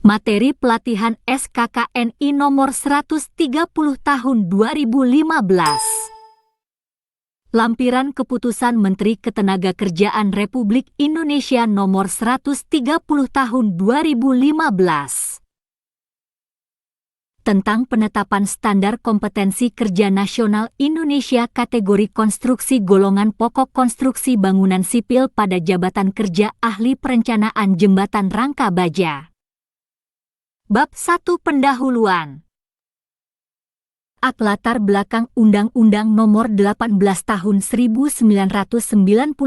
Materi pelatihan SKKNI nomor 130 tahun 2015. Lampiran Keputusan Menteri Ketenagakerjaan Republik Indonesia nomor 130 tahun 2015. Tentang penetapan standar kompetensi kerja nasional Indonesia kategori konstruksi golongan pokok konstruksi bangunan sipil pada jabatan kerja ahli perencanaan jembatan rangka baja. Bab 1 Pendahuluan. Latar belakang Undang-Undang Nomor 18 Tahun 1999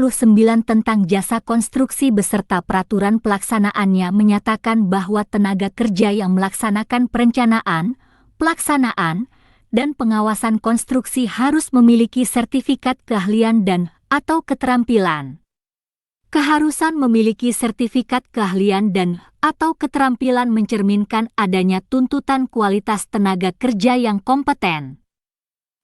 tentang jasa konstruksi beserta peraturan pelaksanaannya menyatakan bahwa tenaga kerja yang melaksanakan perencanaan, pelaksanaan, dan pengawasan konstruksi harus memiliki sertifikat keahlian dan/atau keterampilan. Keharusan memiliki sertifikat keahlian dan/atau keterampilan mencerminkan adanya tuntutan kualitas tenaga kerja yang kompeten.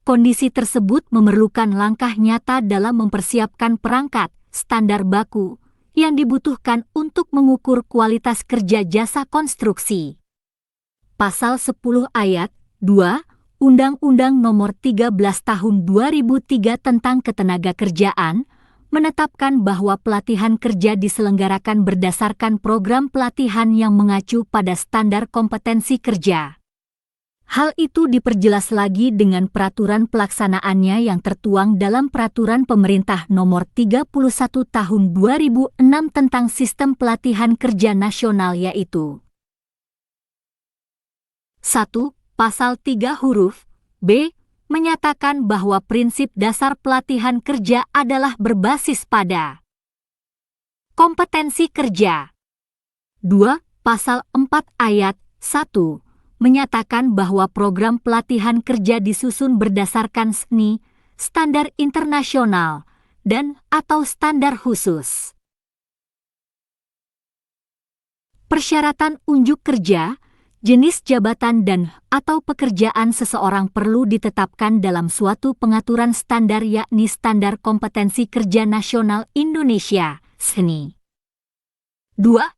Kondisi tersebut memerlukan langkah nyata dalam mempersiapkan perangkat, standar baku, yang dibutuhkan untuk mengukur kualitas kerja jasa konstruksi. Pasal 10 ayat 2 Undang-Undang Nomor 13 Tahun 2003 tentang Ketenagakerjaan menetapkan bahwa pelatihan kerja diselenggarakan berdasarkan program pelatihan yang mengacu pada standar kompetensi kerja. Hal itu diperjelas lagi dengan peraturan pelaksanaannya yang tertuang dalam Peraturan Pemerintah Nomor 31 Tahun 2006 tentang Sistem Pelatihan Kerja Nasional yaitu 1. Pasal 3 huruf B menyatakan bahwa prinsip dasar pelatihan kerja adalah berbasis pada kompetensi kerja. 2. Pasal 4 ayat 1 menyatakan bahwa program pelatihan kerja disusun berdasarkan SNI, standar internasional, dan/atau standar khusus. Persyaratan unjuk kerja, jenis jabatan dan/atau pekerjaan seseorang perlu ditetapkan dalam suatu pengaturan standar yakni Standar Kompetensi Kerja Nasional Indonesia, SNI. 2.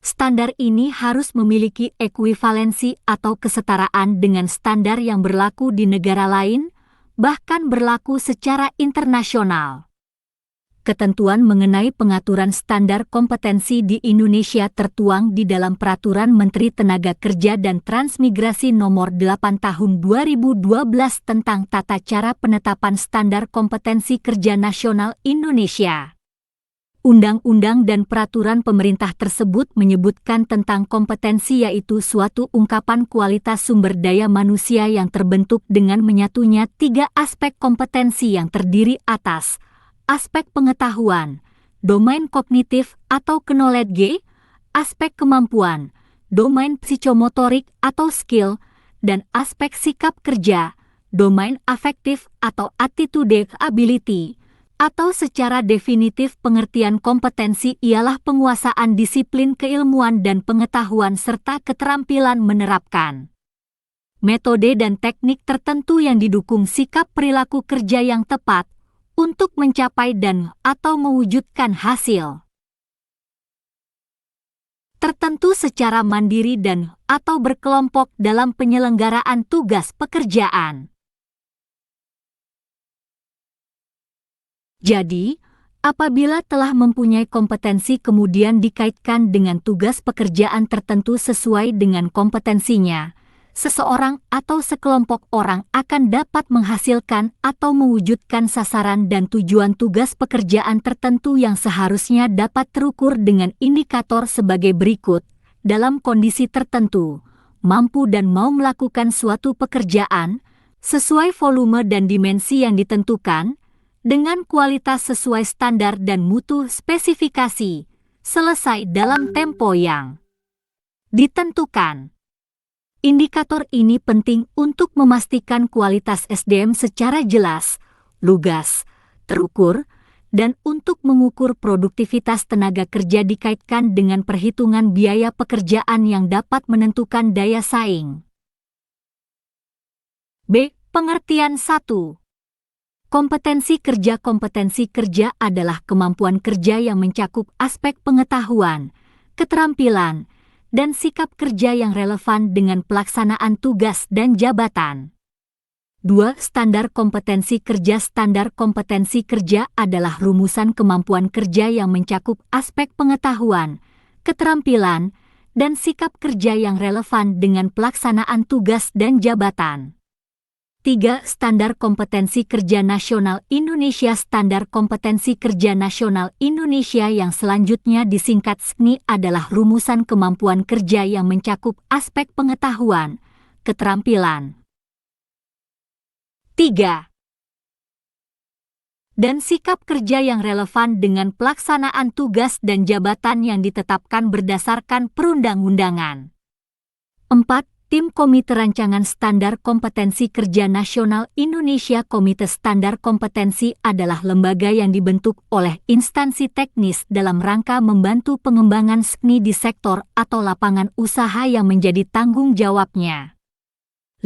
Standar ini harus memiliki ekuivalensi atau kesetaraan dengan standar yang berlaku di negara lain, bahkan berlaku secara internasional. Ketentuan mengenai pengaturan standar kompetensi di Indonesia tertuang di dalam Peraturan Menteri Tenaga Kerja dan Transmigrasi Nomor 8 Tahun 2012 tentang tata cara penetapan standar kompetensi kerja nasional Indonesia. Undang-undang dan peraturan pemerintah tersebut menyebutkan tentang kompetensi yaitu suatu ungkapan kualitas sumber daya manusia yang terbentuk dengan menyatunya 3 aspek kompetensi yang terdiri atas aspek pengetahuan, domain kognitif atau knowledge, aspek kemampuan, domain psikomotorik atau skill, dan aspek sikap kerja, domain afektif atau attitude ability, atau secara definitif pengertian kompetensi ialah penguasaan disiplin keilmuan dan pengetahuan serta keterampilan menerapkan metode dan teknik tertentu yang didukung sikap perilaku kerja yang tepat, untuk mencapai dan/atau mewujudkan hasil tertentu secara mandiri dan/atau berkelompok dalam penyelenggaraan tugas pekerjaan. Jadi, apabila telah mempunyai kompetensi kemudian dikaitkan dengan tugas pekerjaan tertentu sesuai dengan kompetensinya, seseorang atau sekelompok orang akan dapat menghasilkan atau mewujudkan sasaran dan tujuan tugas pekerjaan tertentu yang seharusnya dapat terukur dengan indikator sebagai berikut. Dalam kondisi tertentu, mampu dan mau melakukan suatu pekerjaan sesuai volume dan dimensi yang ditentukan, dengan kualitas sesuai standar dan mutu spesifikasi, selesai dalam tempo yang ditentukan. Indikator ini penting untuk memastikan kualitas SDM secara jelas, lugas, terukur, dan untuk mengukur produktivitas tenaga kerja dikaitkan dengan perhitungan biaya pekerjaan yang dapat menentukan daya saing. B. Pengertian 1. Kompetensi kerja adalah kemampuan kerja yang mencakup aspek pengetahuan, keterampilan, dan sikap kerja yang relevan dengan pelaksanaan tugas dan jabatan. 2. Standar kompetensi kerja. Standar kompetensi kerja adalah rumusan kemampuan kerja yang mencakup aspek pengetahuan, keterampilan, dan sikap kerja yang relevan dengan pelaksanaan tugas dan jabatan. 3. Standar kompetensi kerja nasional Indonesia. Standar kompetensi kerja nasional Indonesia yang selanjutnya disingkat SKNI adalah rumusan kemampuan kerja yang mencakup aspek pengetahuan, keterampilan, 3. dan sikap kerja yang relevan dengan pelaksanaan tugas dan jabatan yang ditetapkan berdasarkan perundang-undangan. 4. Tim Komite Rancangan Standar Kompetensi Kerja Nasional Indonesia. Komite Standar Kompetensi adalah lembaga yang dibentuk oleh instansi teknis dalam rangka membantu pengembangan SKNI di sektor atau lapangan usaha yang menjadi tanggung jawabnya.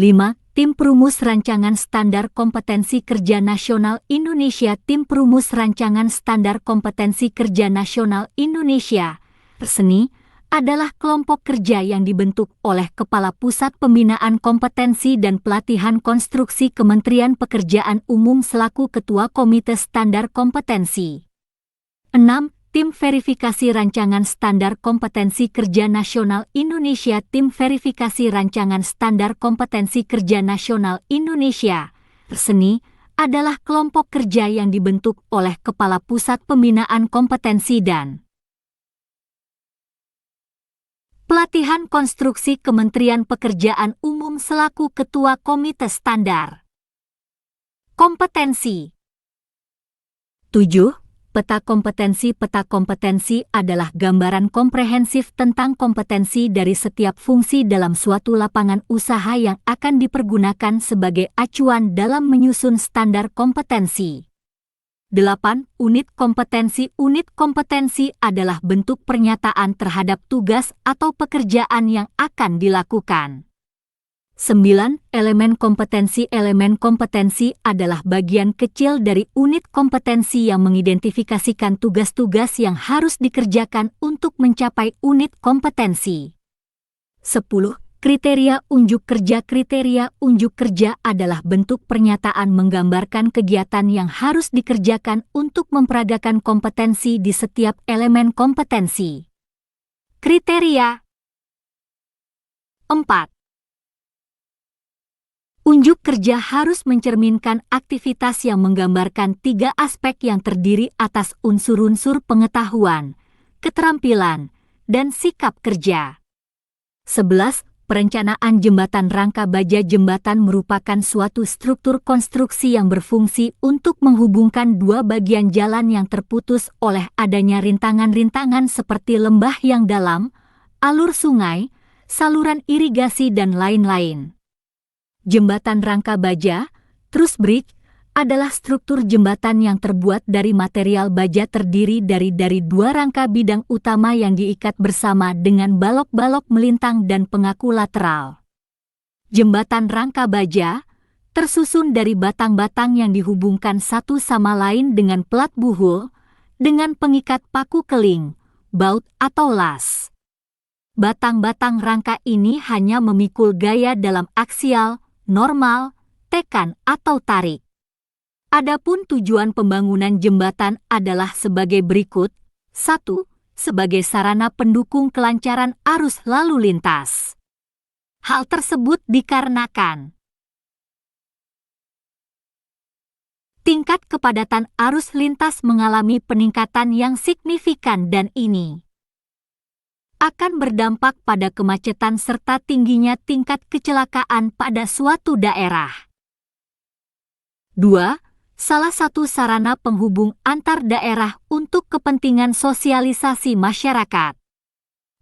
5. Tim Perumus Rancangan Standar Kompetensi Kerja Nasional Indonesia. Tim Perumus Rancangan Standar Kompetensi Kerja Nasional Indonesia (SNI) adalah kelompok kerja yang dibentuk oleh Kepala Pusat Pembinaan Kompetensi dan Pelatihan Konstruksi Kementerian Pekerjaan Umum selaku Ketua Komite Standar Kompetensi. 6. Tim Verifikasi Rancangan Standar Kompetensi Kerja Nasional Indonesia. Tim Verifikasi Rancangan Standar Kompetensi Kerja Nasional Indonesia (SNI) adalah kelompok kerja yang dibentuk oleh Kepala Pusat Pembinaan Kompetensi dan Pelatihan Konstruksi Kementerian Pekerjaan Umum selaku Ketua Komite Standar Kompetensi. 7. Peta kompetensi. Peta kompetensi adalah gambaran komprehensif tentang kompetensi dari setiap fungsi dalam suatu lapangan usaha yang akan dipergunakan sebagai acuan dalam menyusun standar kompetensi. 8. Unit kompetensi. Unit kompetensi adalah bentuk pernyataan terhadap tugas atau pekerjaan yang akan dilakukan. 9. Elemen kompetensi. Elemen kompetensi adalah bagian kecil dari unit kompetensi yang mengidentifikasikan tugas-tugas yang harus dikerjakan untuk mencapai unit kompetensi. 10. Kriteria unjuk kerja. Kriteria unjuk kerja adalah bentuk pernyataan menggambarkan kegiatan yang harus dikerjakan untuk memperagakan kompetensi di setiap elemen kompetensi. Kriteria 4. Unjuk kerja harus mencerminkan aktivitas yang menggambarkan 3 aspek yang terdiri atas unsur-unsur pengetahuan, keterampilan, dan sikap kerja. 11. Perencanaan jembatan. Rangka baja jembatan merupakan suatu struktur konstruksi yang berfungsi untuk menghubungkan 2 bagian jalan yang terputus oleh adanya rintangan-rintangan seperti lembah yang dalam, alur sungai, saluran irigasi, dan lain-lain. Jembatan rangka baja, truss bridge, adalah struktur jembatan yang terbuat dari material baja terdiri dari 2 rangka bidang utama yang diikat bersama dengan balok-balok melintang dan pengaku lateral. Jembatan rangka baja tersusun dari batang-batang yang dihubungkan satu sama lain dengan pelat buhul, dengan pengikat paku keling, baut atau las. Batang-batang rangka ini hanya memikul gaya dalam aksial, normal, tekan atau tarik. Adapun tujuan pembangunan jembatan adalah sebagai berikut. 1. Sebagai sarana pendukung kelancaran arus lalu lintas. Hal tersebut dikarenakan tingkat kepadatan arus lintas mengalami peningkatan yang signifikan dan ini akan berdampak pada kemacetan serta tingginya tingkat kecelakaan pada suatu daerah. 2. Salah satu sarana penghubung antar daerah untuk kepentingan sosialisasi masyarakat.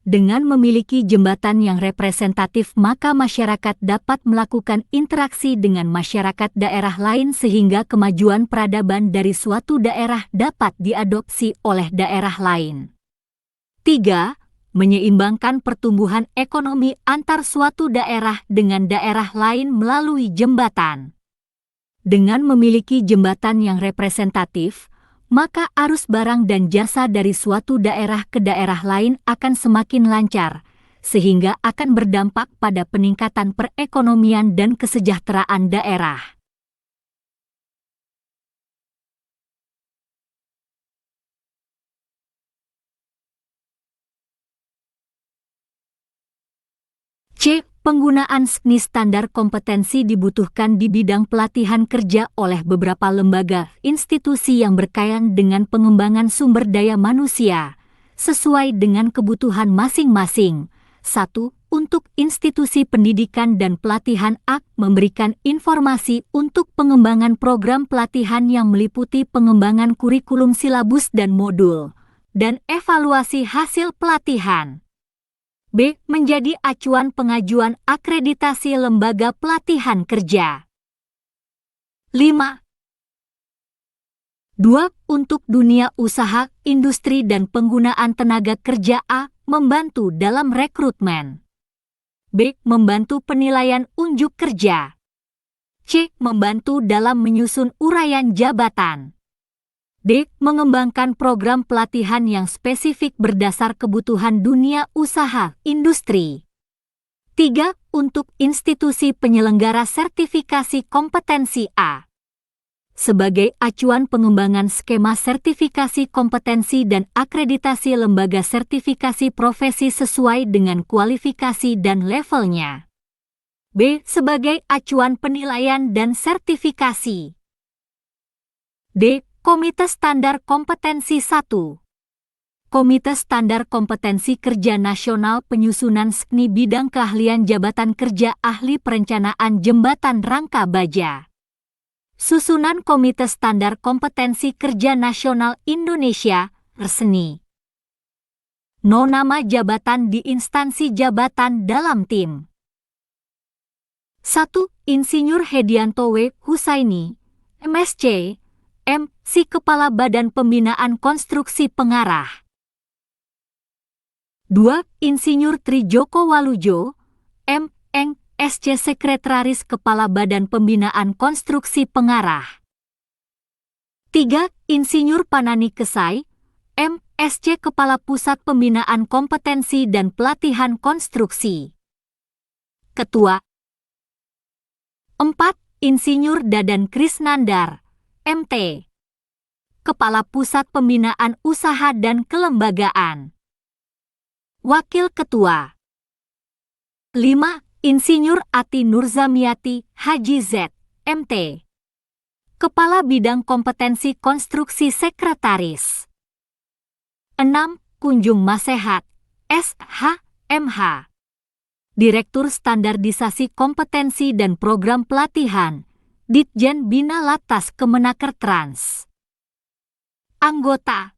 Dengan memiliki jembatan yang representatif, maka masyarakat dapat melakukan interaksi dengan masyarakat daerah lain sehingga kemajuan peradaban dari suatu daerah dapat diadopsi oleh daerah lain. 3. Menyeimbangkan pertumbuhan ekonomi antar suatu daerah dengan daerah lain melalui jembatan. Dengan memiliki jembatan yang representatif, maka arus barang dan jasa dari suatu daerah ke daerah lain akan semakin lancar, sehingga akan berdampak pada peningkatan perekonomian dan kesejahteraan daerah. C. Penggunaan SKNI standar kompetensi dibutuhkan di bidang pelatihan kerja oleh beberapa lembaga institusi yang berkaitan dengan pengembangan sumber daya manusia, sesuai dengan kebutuhan masing-masing. 1. Untuk institusi pendidikan dan pelatihan A. Memberikan informasi untuk pengembangan program pelatihan yang meliputi pengembangan kurikulum silabus dan modul, dan evaluasi hasil pelatihan. B. Menjadi acuan pengajuan akreditasi lembaga pelatihan kerja. 5. 2. Untuk dunia usaha, industri dan penggunaan tenaga kerja A. Membantu dalam rekrutmen. B. Membantu penilaian unjuk kerja. C. Membantu dalam menyusun uraian jabatan. D. Mengembangkan program pelatihan yang spesifik berdasar kebutuhan dunia usaha, industri. 3. Untuk institusi penyelenggara sertifikasi kompetensi A. Sebagai acuan pengembangan skema sertifikasi kompetensi dan akreditasi lembaga sertifikasi profesi sesuai dengan kualifikasi dan levelnya. B. Sebagai acuan penilaian dan sertifikasi. D. Komite Standar Kompetensi 1. Komite Standar Kompetensi Kerja Nasional Penyusunan SKNI Bidang Keahlian Jabatan Kerja Ahli Perencanaan Jembatan Rangka Baja. Susunan Komite Standar Kompetensi Kerja Nasional Indonesia, RSNI. No nama jabatan di instansi jabatan dalam tim. 1. Insinyur Hedianto W. Husaini, MSc, M.Si Kepala Badan Pembinaan Konstruksi Pengarah. 2. Insinyur Tri Joko Walujo, M.Eng, SC Sekretaris Kepala Badan Pembinaan Konstruksi Pengarah. 3. Insinyur Panani Kesai, M.Sc Kepala Pusat Pembinaan Kompetensi dan Pelatihan Konstruksi. Ketua. 4. Insinyur Dadan Krisnandar, MT. Kepala Pusat Pembinaan Usaha dan Kelembagaan. Wakil Ketua. 5. Insinyur Ati Nurzamiati, Haji Z, MT. Kepala Bidang Kompetensi Konstruksi Sekretaris. 6. Kunjung Masehat, SH, MH. Direktur Standarisasi Kompetensi dan Program Pelatihan, Ditjen Bina Latas Kemenaker Trans. Anggota.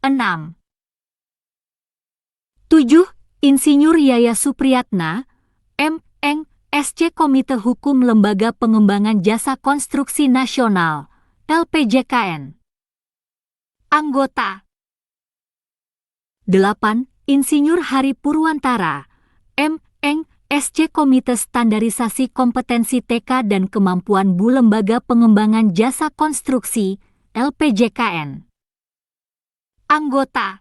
6. 7. Insinyur Yaya Supriyatna, M.Eng, SC Komite Hukum Lembaga Pengembangan Jasa Konstruksi Nasional, LPJKN. Anggota. 8. Insinyur Hari Purwantara, M.Eng, SC Komite Standarisasi Kompetensi TK dan Kemampuan Bu Lembaga Pengembangan Jasa Konstruksi, LPJKN. Anggota.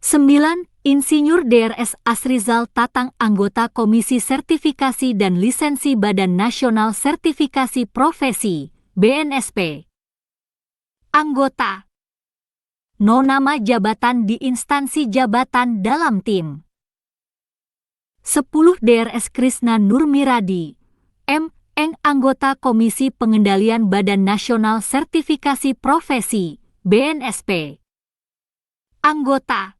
9. Insinyur Drs. Asrizal Tatang, Anggota Komisi Sertifikasi dan Lisensi Badan Nasional Sertifikasi Profesi, BNSP. Anggota. No nama jabatan di instansi jabatan dalam tim. 10. Drs. Krisna Nurmiradi, M.Eng, Anggota Komisi Pengendalian Badan Nasional Sertifikasi Profesi, BNSP. Anggota.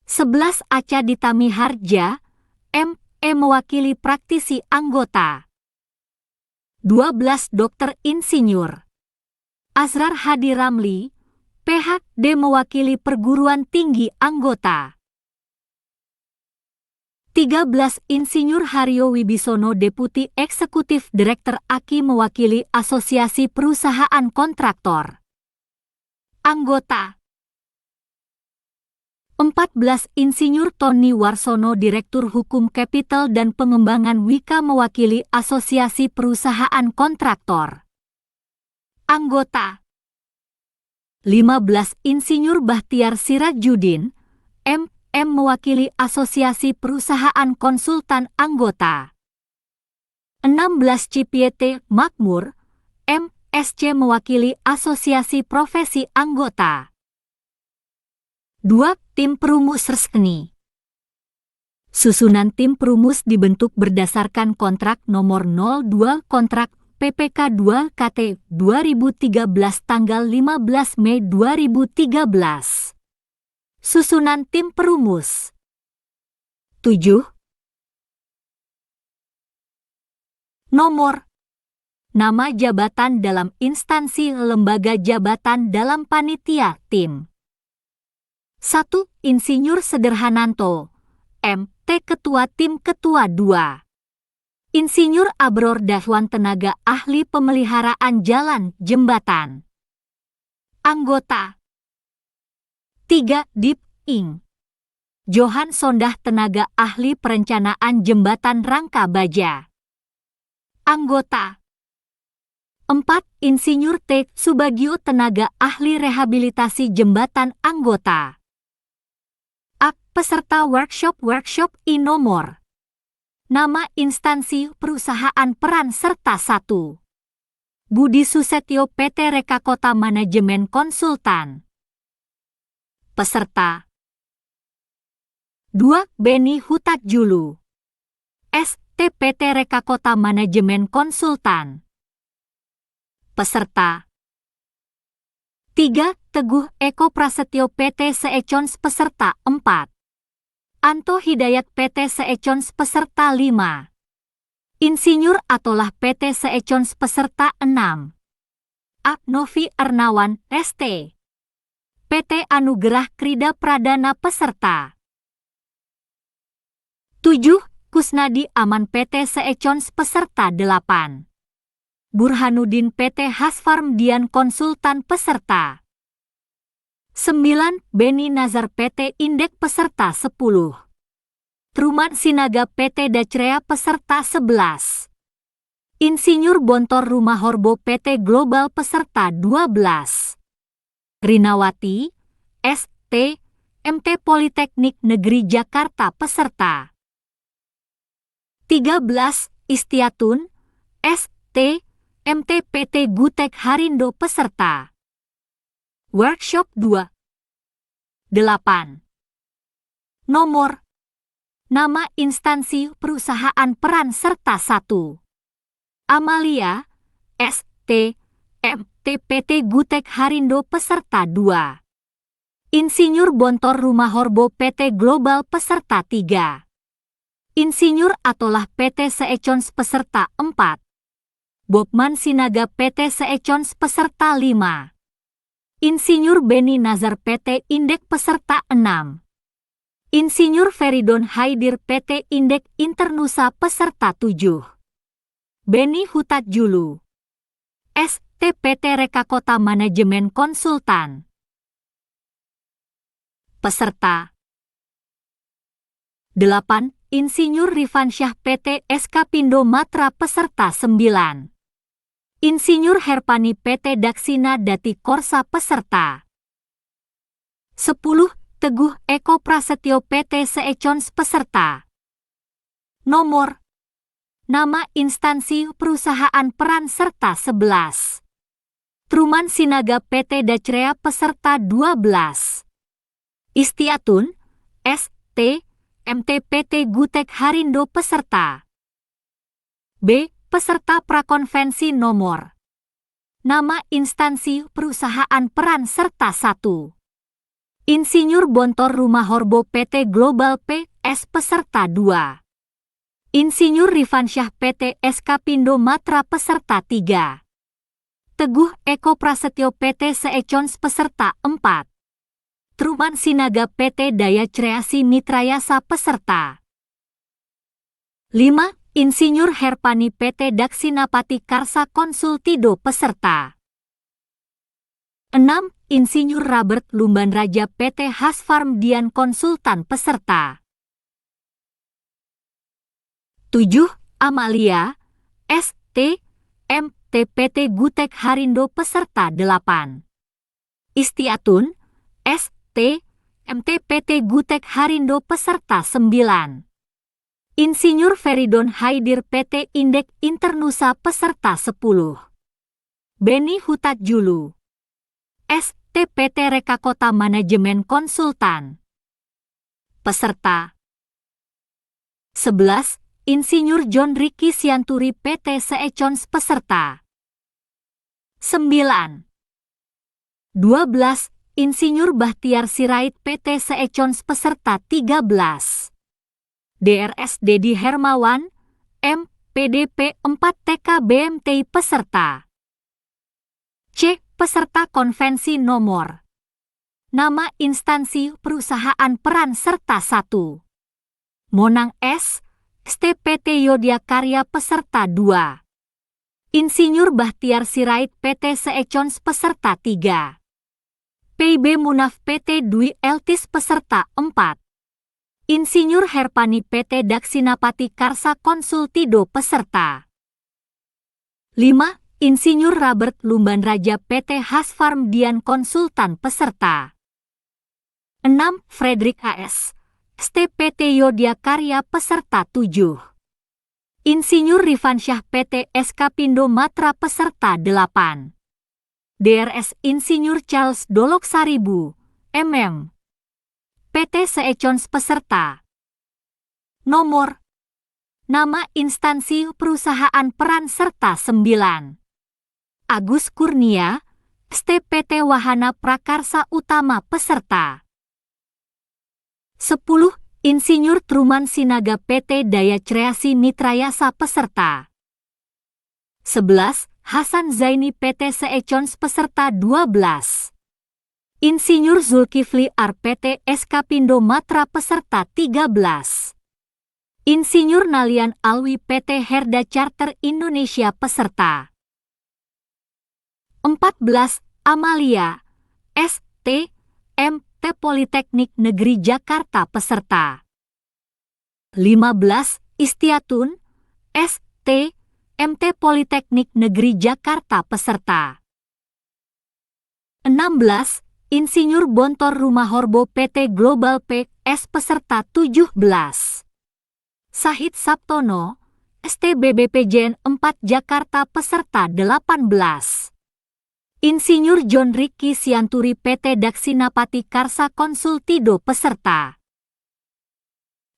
11. Acha Ditami Harja, M.E, mewakili praktisi anggota. 12. Dr. Insinyur Azrar Hadi Ramli, Ph.D, mewakili perguruan tinggi anggota. 13. Insinyur Haryo Wibisono, Deputi Eksekutif Direktur AKI, mewakili Asosiasi Perusahaan Kontraktor. Anggota. 14. Insinyur Tony Warsono, Direktur Hukum Kapital dan Pengembangan Wika, mewakili Asosiasi Perusahaan Kontraktor. Anggota 15. Insinyur Bahtiar Sirajuddin, MM mewakili Asosiasi Perusahaan Konsultan Anggota. 16. Cipiete Makmur, MSc mewakili Asosiasi Profesi Anggota. 2. Tim Perumus Resmi. Susunan tim perumus dibentuk berdasarkan kontrak nomor 02 kontrak PPK 2 KT 2013 tanggal 15 Mei 2013. Susunan tim perumus. 7. Nomor. Nama jabatan dalam instansi lembaga jabatan dalam panitia tim. 1. Insinyur Sederhananto, MT Ketua Tim Ketua 2. Insinyur Abror Dahwan Tenaga Ahli Pemeliharaan Jalan Jembatan. Anggota 3. Dip Ing. Johan Sondah Tenaga Ahli Perencanaan Jembatan Rangka Baja. Anggota 4. Insinyur T. Subagio Tenaga Ahli Rehabilitasi Jembatan Anggota. Peserta workshop I-Nomor. Nama instansi perusahaan peran serta 1. Budi Susetyo PT Reka Kota Manajemen Konsultan. Peserta 2. Beni Hutatjulu, ST PT Reka Kota Manajemen Konsultan. Peserta 3. Teguh Eko Prasetyo PT Seecons peserta 4. Anto Hidayat PT Seecons peserta 5. Insinyur Atolah PT Seecons peserta 6. Novi Arnawan, ST. PT Anugerah Krida Pradana peserta 7. Kusnadi Aman PT Seecons peserta 8. Burhanuddin PT Hasfarm Dian Konsultan peserta 9. Beni Nazar PT Indek peserta 10. Truman Sinaga PT Dacrea peserta 11. Insinyur Bontor Rumah Horbo PT Global peserta 12. Rinawati, ST, MT Politeknik Negeri Jakarta peserta 13. Istiatun, ST, MT PT Gutek Harindo peserta Workshop 2. 8. Nomor. Nama instansi perusahaan peran serta 1. Amalia, ST, MT PT Gutek Harindo peserta 2. Insinyur Bontor Rumah Horbo PT Global peserta 3. Insinyur Atolah PT Seecons peserta 4. Bobman Sinaga PT Seecons peserta 5. Insinyur Beni Nazar PT Indek peserta 6. Insinyur Feridon Haidir PT Indek Internusa peserta 7. Beni Hutatjulu, ST PT Reka Kota Manajemen Konsultan. Peserta 8. Insinyur Rifansyah PT SK Pindo Matra peserta 9. Insinyur Herpani PT Daksina Dati Korsa peserta 10. Teguh Eko Prasetyo PT Seecons peserta. Nomor. Nama instansi perusahaan peran serta 11. Truman Sinaga PT Dacrea peserta 12. Istiatun, ST, MT PT Gutek Harindo peserta. B. Peserta prakonvensi nomor. Nama instansi perusahaan peran serta 1. Insinyur Bontor Rumah Horbo PT Global PS peserta 2. Insinyur Rifansyah PT SK Pindo Matra peserta 3. Teguh Eko Prasetyo PT Seecons peserta 4. Truman Sinaga PT Daya Kreasi Mitrayasa peserta 5. Insinyur Herpani PT Daksinapati Karsa Konsultido peserta 6. Insinyur Robert Lumban Raja PT Hasfarm Dian Konsultan peserta 7. Amalia, ST, MP STPT Gutek Harindo peserta 8. Istiatun, ST, MTPT Gutek Harindo peserta 9. Insinyur Feridon Haidir PT Indek Internusa peserta 10. Beni Hutatjulu, STPT Reka Kota Manajemen Konsultan peserta 11. Insinyur John Ricky Sianturi PT Seecons peserta 9. 12. Insinyur Bahtiar Sirait PT Seecons peserta 13. DRS Dedi Hermawan, M, PDP 4 TK BMTI peserta. C. Peserta konvensi nomor. Nama instansi perusahaan peran serta 1. Monang S, STPT Yodya Karya peserta 2. Insinyur Bahtiar Sirait PT Seecons peserta 3. PIB Munaf PT Dwi Eltis peserta 4. Insinyur Herpani PT Daksinapati Karsa Konsultido peserta 5. Insinyur Robert Lumban Raja PT Hasfarm Dian Konsultan peserta 6. Frederick AS, STPT Yodya Karya peserta 7. Insinyur Rifansyah PT Eskapindo Matra peserta 8. DRS Insinyur Charles Dolok Saribu, MM, PT Seecons peserta. Nomor. Nama instansi perusahaan peran serta 9. Agus Kurnia, STPT Wahana Prakarsa Utama peserta. 10. Insinyur Truman Sinaga PT Daya Kreasi Mitrayasa peserta. 11. Hasan Zaini PT Seecons peserta 12. Insinyur Zulkifli RPT Eskapindo Matra peserta 13. Insinyur Nalian Alwi PT Herda Charter Indonesia peserta 14. Amalia, ST, MT Politeknik Negeri Jakarta peserta 15. Istiatun, ST, MT Politeknik Negeri Jakarta peserta 16. Insinyur Bontor Rumah Horbo PT Global PS peserta 17. Sahid Sabtono, STBBPJN 4 Jakarta peserta 18. Insinyur John Ricky Sianturi PT Daksinapati Karsa Konsultido peserta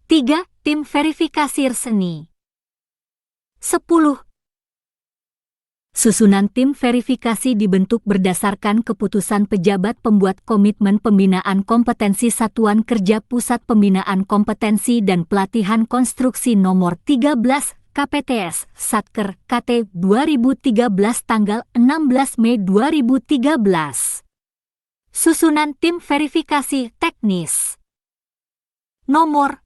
3. Tim verifikasi resmi 10. Susunan tim verifikasi dibentuk berdasarkan keputusan pejabat pembuat komitmen pembinaan kompetensi Satuan Kerja Pusat Pembinaan Kompetensi dan Pelatihan Konstruksi Nomor 13 KPTS Satker KT 2013 tanggal 16 Mei 2013. Susunan tim verifikasi teknis. Nomor.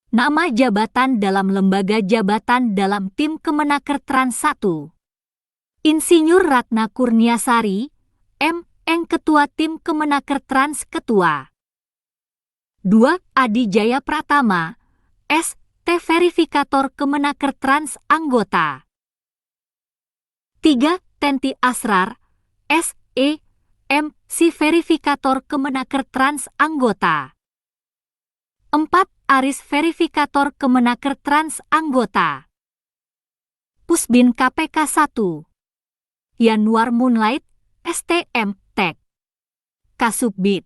Nama jabatan dalam lembaga jabatan dalam tim Kemenaker Trans 1. Insinyur Ratna Kurniasari, M. Eng Ketua Tim Kemenaker Trans Ketua. 2. Adi Jaya Pratama, S. T. Verifikator Kemenaker Trans Anggota. 3. Tenti Asrar, S. E. M. Si Verifikator Kemenaker Trans Anggota. 4. Aris Verifikator Kemenaker Trans Anggota. Pusbin KPK 1. Yanuar Moonlight, STM, Tek. Kasubdit.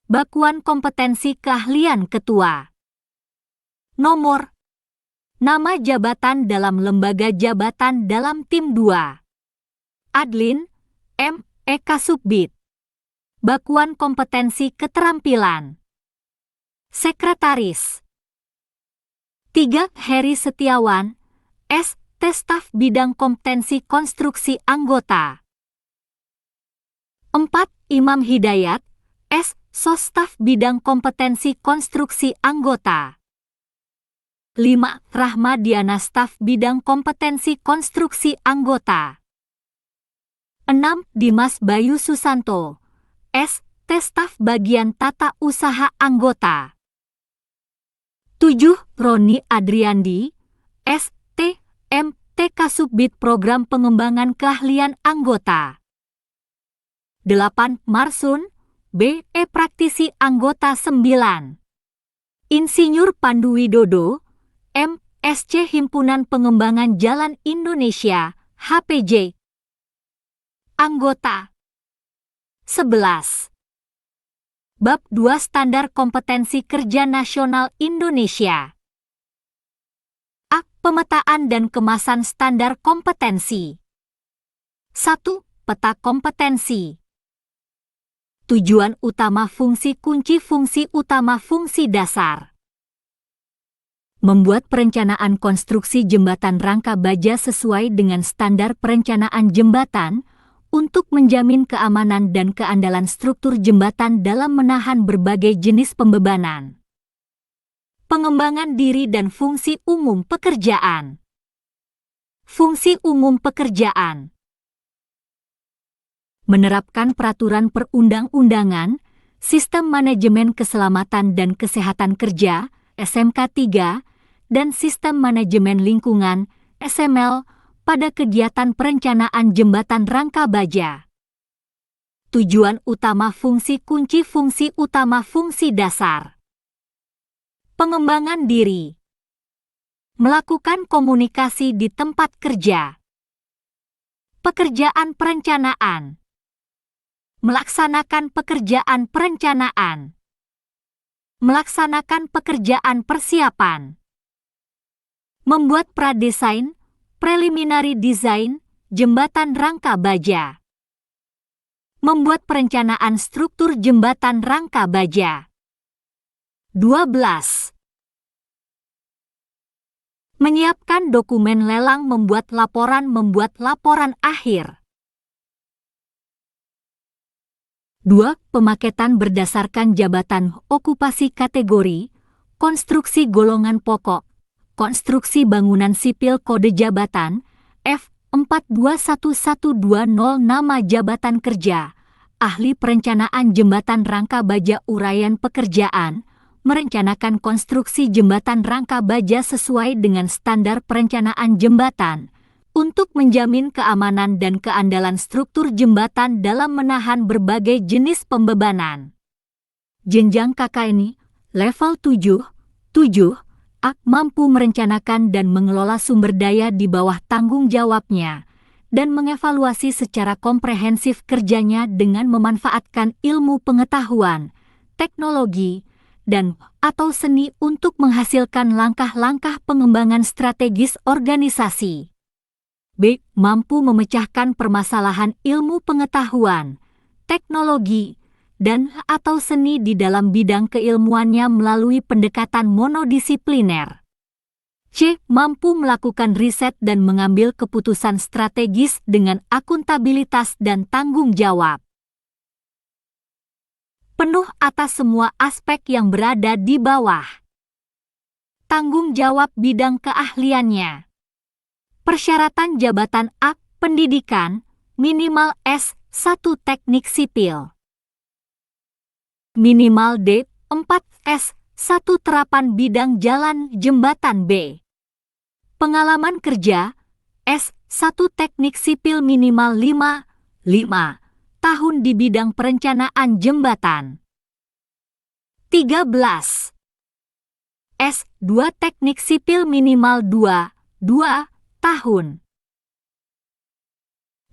Bakuan Kompetensi Keahlian Ketua. Nomor. Nama jabatan dalam lembaga jabatan dalam tim 2. Adlin, M. E. Kasubdit. Bakuan Kompetensi Keterampilan. Sekretaris. 3. Heri Setiawan, S. T. Staf Bidang Kompetensi Konstruksi Anggota. 4. Imam Hidayat, S. Sos Staf Bidang Kompetensi Konstruksi Anggota. 5. Rahmadiana Staf Bidang Kompetensi Konstruksi Anggota. 6. Dimas Bayu Susanto, S. T. Staf Bagian Tata Usaha Anggota. 7. Roni Adriandi, S. T. M. T. Kasubdit Program Pengembangan Keahlian Anggota. 8. Marsun, B. Praktisi Anggota 9. Insinyur Pandu Widodo, M. SC Himpunan Pengembangan Jalan Indonesia, HPJ. Anggota. 11. Bab 2 Standar Kompetensi Kerja Nasional Indonesia. A. Pemetaan dan kemasan standar kompetensi. 1. Peta kompetensi. Tujuan utama fungsi kunci fungsi utama fungsi dasar. Membuat perencanaan konstruksi jembatan rangka baja sesuai dengan standar perencanaan jembatan untuk menjamin keamanan dan keandalan struktur jembatan dalam menahan berbagai jenis pembebanan. Pengembangan diri dan fungsi umum pekerjaan. Fungsi umum pekerjaan. Menerapkan peraturan perundang-undangan, Sistem Manajemen Keselamatan dan Kesehatan Kerja, SMK 3, dan Sistem Manajemen Lingkungan, SML, pada kegiatan perencanaan jembatan rangka baja. Tujuan utama fungsi kunci fungsi utama fungsi dasar. Pengembangan diri. Melakukan komunikasi di tempat kerja. Pekerjaan perencanaan. Melaksanakan pekerjaan perencanaan. Melaksanakan pekerjaan persiapan. Membuat pradesain, preliminary design, jembatan rangka baja. Membuat perencanaan struktur jembatan rangka baja. 12. Menyiapkan dokumen lelang membuat laporan akhir. 2. Pemaketan berdasarkan jabatan okupasi kategori, konstruksi golongan pokok, konstruksi bangunan sipil kode jabatan, F421120 nama jabatan kerja, ahli perencanaan jembatan rangka baja uraian pekerjaan, merencanakan konstruksi jembatan rangka baja sesuai dengan standar perencanaan jembatan, untuk menjamin keamanan dan keandalan struktur jembatan dalam menahan berbagai jenis pembebanan. Jenjang KKNI, level 7, A. Mampu merencanakan dan mengelola sumber daya di bawah tanggung jawabnya, dan mengevaluasi secara komprehensif kerjanya dengan memanfaatkan ilmu pengetahuan, teknologi, dan atau seni untuk menghasilkan langkah-langkah pengembangan strategis organisasi. B. Mampu memecahkan permasalahan ilmu pengetahuan, teknologi, dan atau seni di dalam bidang keilmuannya melalui pendekatan monodisipliner. C. Mampu melakukan riset dan mengambil keputusan strategis dengan akuntabilitas dan tanggung jawab. Penuh atas semua aspek yang berada di bawah. Tanggung jawab bidang keahliannya. Persyaratan jabatan A. Pendidikan, minimal S1 Teknik Sipil. Minimal D4 S1 Terapan Bidang Jalan Jembatan B. Pengalaman kerja, S1 Teknik Sipil minimal 5 tahun di bidang perencanaan jembatan. 13. S2 Teknik Sipil minimal 2 tahun.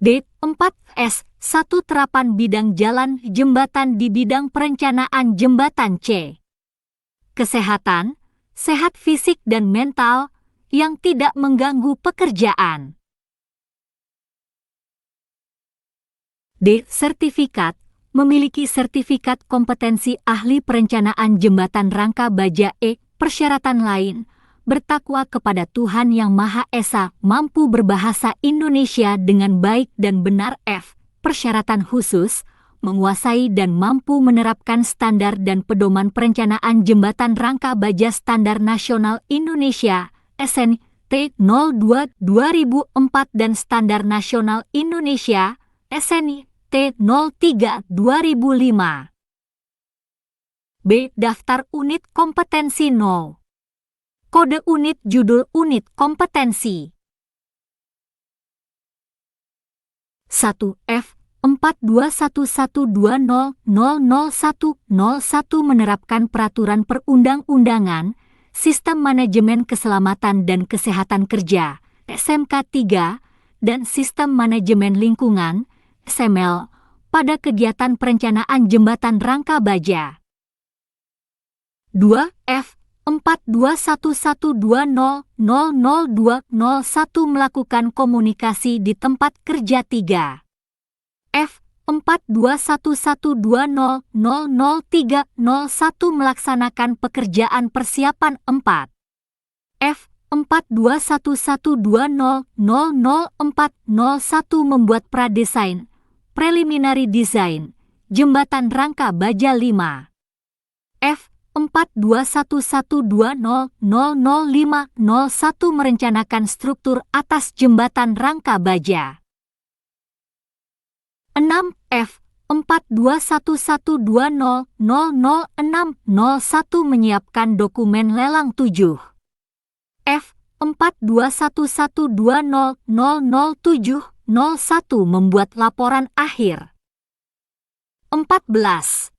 D4 S1 Terapan Bidang Jalan Jembatan di bidang perencanaan jembatan C. Kesehatan, sehat fisik dan mental, yang tidak mengganggu pekerjaan. D. Sertifikat, memiliki sertifikat kompetensi ahli perencanaan jembatan rangka baja E. Persyaratan lain, bertakwa kepada Tuhan Yang Maha Esa, mampu berbahasa Indonesia dengan baik dan benar. F. Persyaratan khusus, menguasai dan mampu menerapkan standar dan pedoman perencanaan jembatan rangka baja Standar Nasional Indonesia, SNT 02 2004 dan Standar Nasional Indonesia, SNT 03 2005. B. Daftar unit kompetensi 0. Kode unit judul unit kompetensi. 1 F 421120000101 menerapkan peraturan perundang-undangan Sistem Manajemen Keselamatan dan Kesehatan Kerja SMK 3 dan Sistem Manajemen Lingkungan SML pada kegiatan perencanaan jembatan rangka baja. 2 F 421120000201 melakukan komunikasi di tempat kerja 3. F 421120000301 melaksanakan pekerjaan persiapan 4. F 421120000401 membuat pradesain, preliminary design, jembatan rangka baja 5. F 421120000501 merencanakan struktur atas jembatan rangka baja. 6 F 421120000601 menyiapkan dokumen lelang 7. F 421120000701 membuat laporan akhir. 14.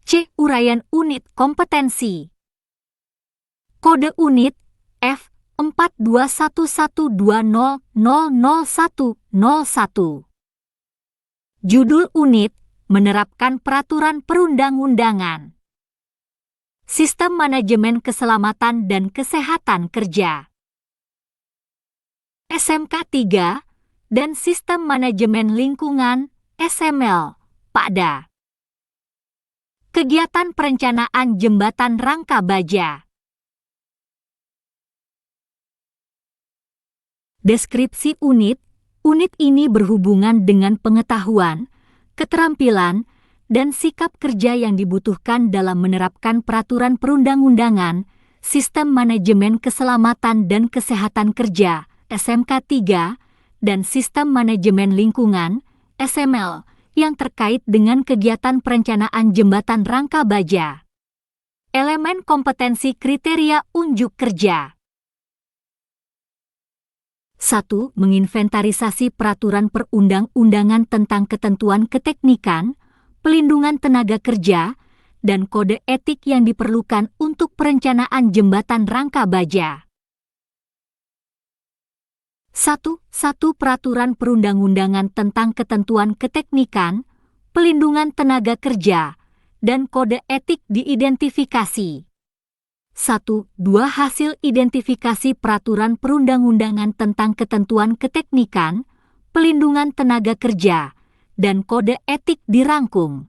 C. Uraian unit kompetensi. Kode unit F 421120000101. Judul unit menerapkan peraturan perundang-undangan. Sistem Manajemen Keselamatan dan Kesehatan Kerja SMK 3 dan Sistem Manajemen Lingkungan SML pada kegiatan perencanaan jembatan rangka baja. Deskripsi unit. Unit ini berhubungan dengan pengetahuan, keterampilan, dan sikap kerja yang dibutuhkan dalam menerapkan peraturan perundang-undangan, Sistem Manajemen Keselamatan dan Kesehatan Kerja SMK 3, dan Sistem Manajemen Lingkungan SML yang terkait dengan kegiatan perencanaan jembatan rangka baja. Elemen kompetensi kriteria unjuk kerja. 1. Menginventarisasi peraturan perundang-undangan tentang ketentuan keteknikan, pelindungan tenaga kerja, dan kode etik yang diperlukan untuk perencanaan jembatan rangka baja. 1. Peraturan perundang-undangan tentang ketentuan keteknikan, pelindungan tenaga kerja, dan kode etik diidentifikasi. 1. 2. Hasil identifikasi peraturan perundang-undangan tentang ketentuan keteknikan, pelindungan tenaga kerja, dan kode etik dirangkum.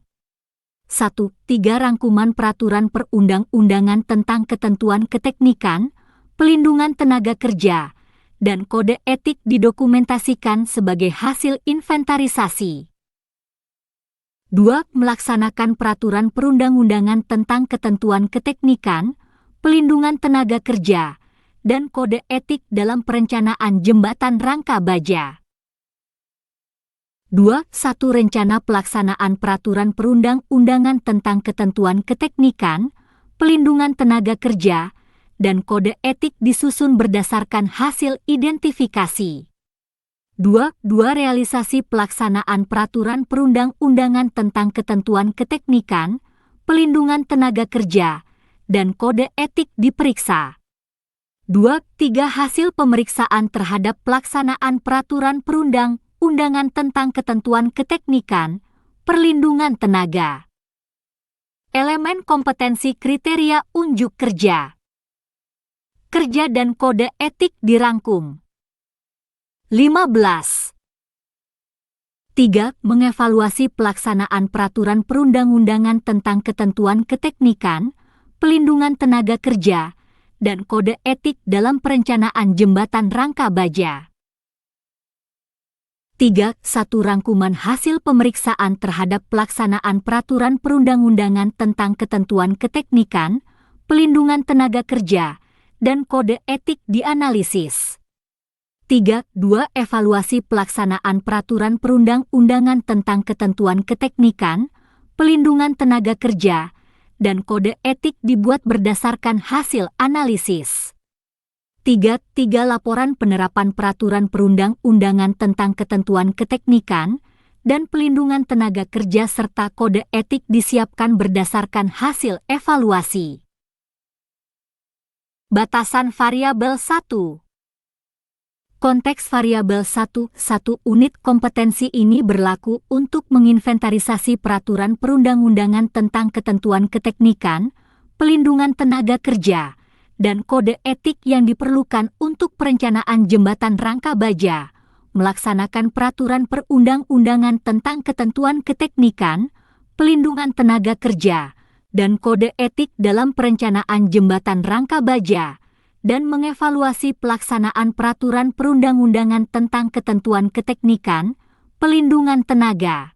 1. 3. Rangkuman peraturan perundang-undangan tentang ketentuan keteknikan, pelindungan tenaga kerja, dan kode etik didokumentasikan sebagai hasil inventarisasi. 2. Melaksanakan peraturan perundang-undangan tentang ketentuan keteknikan, pelindungan tenaga kerja, dan kode etik dalam perencanaan jembatan rangka baja. 2. 1. Rencana pelaksanaan peraturan perundang-undangan tentang ketentuan keteknikan, pelindungan tenaga kerja, dan kode etik disusun berdasarkan hasil identifikasi. 2. Realisasi pelaksanaan peraturan perundang-undangan tentang ketentuan keteknikan, pelindungan tenaga kerja, dan kode etik diperiksa. 2. Hasil pemeriksaan terhadap pelaksanaan peraturan perundang-undangan tentang ketentuan keteknikan, perlindungan tenaga. Elemen kompetensi kriteria unjuk kerja. Kerja dan kode etik dirangkum. 15. 3. Mengevaluasi pelaksanaan peraturan perundang-undangan tentang ketentuan keteknikan, pelindungan tenaga kerja, dan kode etik dalam perencanaan jembatan rangka baja. 3. 1. Rangkuman hasil pemeriksaan terhadap pelaksanaan peraturan perundang-undangan tentang ketentuan keteknikan, pelindungan tenaga kerja, dan kode etik dianalisis. 3. Evaluasi pelaksanaan peraturan perundang-undangan tentang ketentuan keteknikan, pelindungan tenaga kerja, dan kode etik dibuat berdasarkan hasil analisis. 3. Laporan penerapan peraturan perundang-undangan tentang ketentuan keteknikan dan pelindungan tenaga kerja serta kode etik disiapkan berdasarkan hasil evaluasi. Batasan variabel 1. Konteks variabel 1. Unit kompetensi ini berlaku untuk menginventarisasi peraturan perundang-undangan tentang ketentuan keteknikan, pelindungan tenaga kerja, dan kode etik yang diperlukan untuk perencanaan jembatan rangka baja, melaksanakan peraturan perundang-undangan tentang ketentuan keteknikan, pelindungan tenaga kerja, dan kode etik dalam perencanaan jembatan rangka baja, dan mengevaluasi pelaksanaan peraturan perundang-undangan tentang ketentuan keteknikan, pelindungan tenaga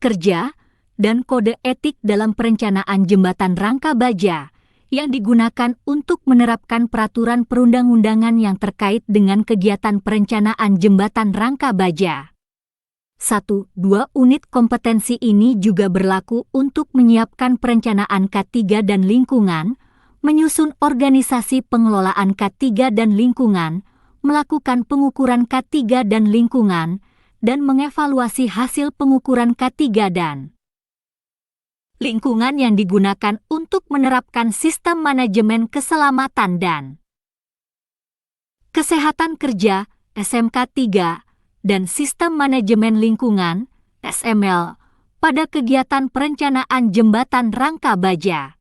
kerja, dan kode etik dalam perencanaan jembatan rangka baja yang digunakan untuk menerapkan peraturan perundang-undangan yang terkait dengan kegiatan perencanaan jembatan rangka baja. 1. 2. Unit kompetensi ini juga berlaku untuk menyiapkan perencanaan K3 dan lingkungan, menyusun organisasi pengelolaan K3 dan lingkungan, melakukan pengukuran K3 dan lingkungan, dan mengevaluasi hasil pengukuran K3 dan lingkungan yang digunakan untuk menerapkan sistem manajemen keselamatan dan kesehatan kerja (SMK 3) dan sistem manajemen lingkungan (SML) pada kegiatan perencanaan jembatan rangka baja.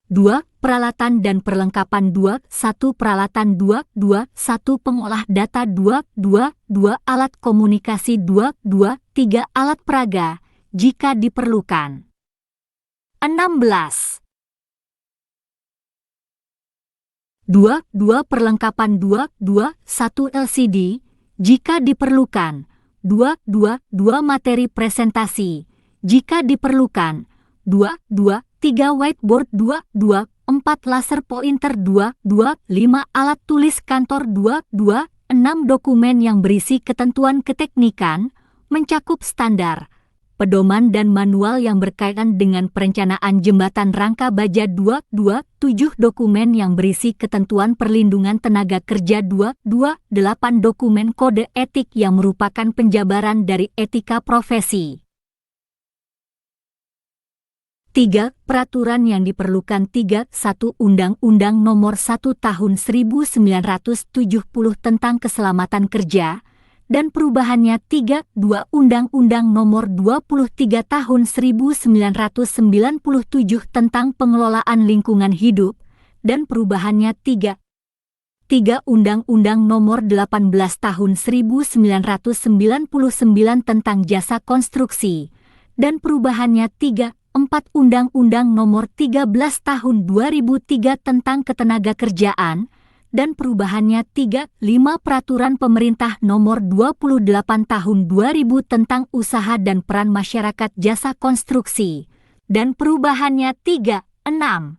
2. Peralatan dan perlengkapan 2. 1. Peralatan 2. 2. 1. Pengolah data 2. 2. 2. Alat komunikasi 2. 2. 3. Alat peraga jika diperlukan. 16. 2. Perlengkapan 2. 2. 1. LCD jika diperlukan. 2. 2. 2. Materi presentasi jika diperlukan. 2. 2. 3. Whiteboard 2. 2. 4. Laser pointer 2. 2. 5. Alat tulis kantor 2. 2. 6. Dokumen yang berisi ketentuan keteknikan, mencakup standar, pedoman dan manual yang berkaitan dengan perencanaan jembatan rangka baja 2. 2. 7. Dokumen yang berisi ketentuan perlindungan tenaga kerja 2. 2. 8. Dokumen kode etik yang merupakan penjabaran dari etika profesi. 3. Peraturan yang diperlukan 3. 1. Undang-Undang Nomor 1 Tahun 1970 tentang Keselamatan Kerja dan perubahannya 3. 2. Undang-Undang Nomor 23 Tahun 1997 tentang Pengelolaan Lingkungan Hidup dan perubahannya 3. 3. Undang-Undang Nomor 18 Tahun 1999 tentang Jasa Konstruksi dan perubahannya 3. 4. Undang-Undang Nomor 13 Tahun 2003 tentang Ketenagakerjaan dan perubahannya 3. 5. Peraturan Pemerintah Nomor 28 Tahun 2000 tentang Usaha dan Peran Masyarakat Jasa Konstruksi dan perubahannya 3. 6.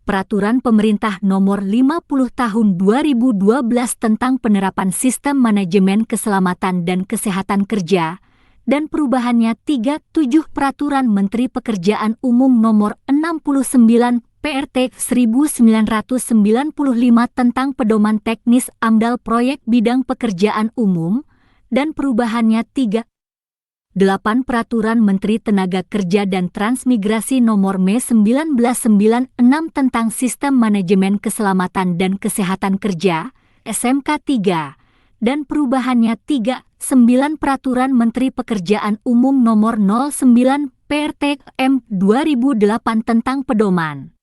Peraturan Pemerintah Nomor 50 Tahun 2012 tentang Penerapan Sistem Manajemen Keselamatan dan Kesehatan Kerja dan perubahannya 3. 7. Peraturan Menteri Pekerjaan Umum Nomor 69 PRT 1995 tentang Pedoman Teknis AMDAL Proyek Bidang Pekerjaan Umum dan perubahannya 3. 8. Peraturan Menteri Tenaga Kerja dan Transmigrasi Nomor M 1996 tentang Sistem Manajemen Keselamatan dan Kesehatan Kerja SMK 3 dan perubahannya 3. 9. Peraturan Menteri Pekerjaan Umum Nomor 09 PRT M 2008 tentang Pedoman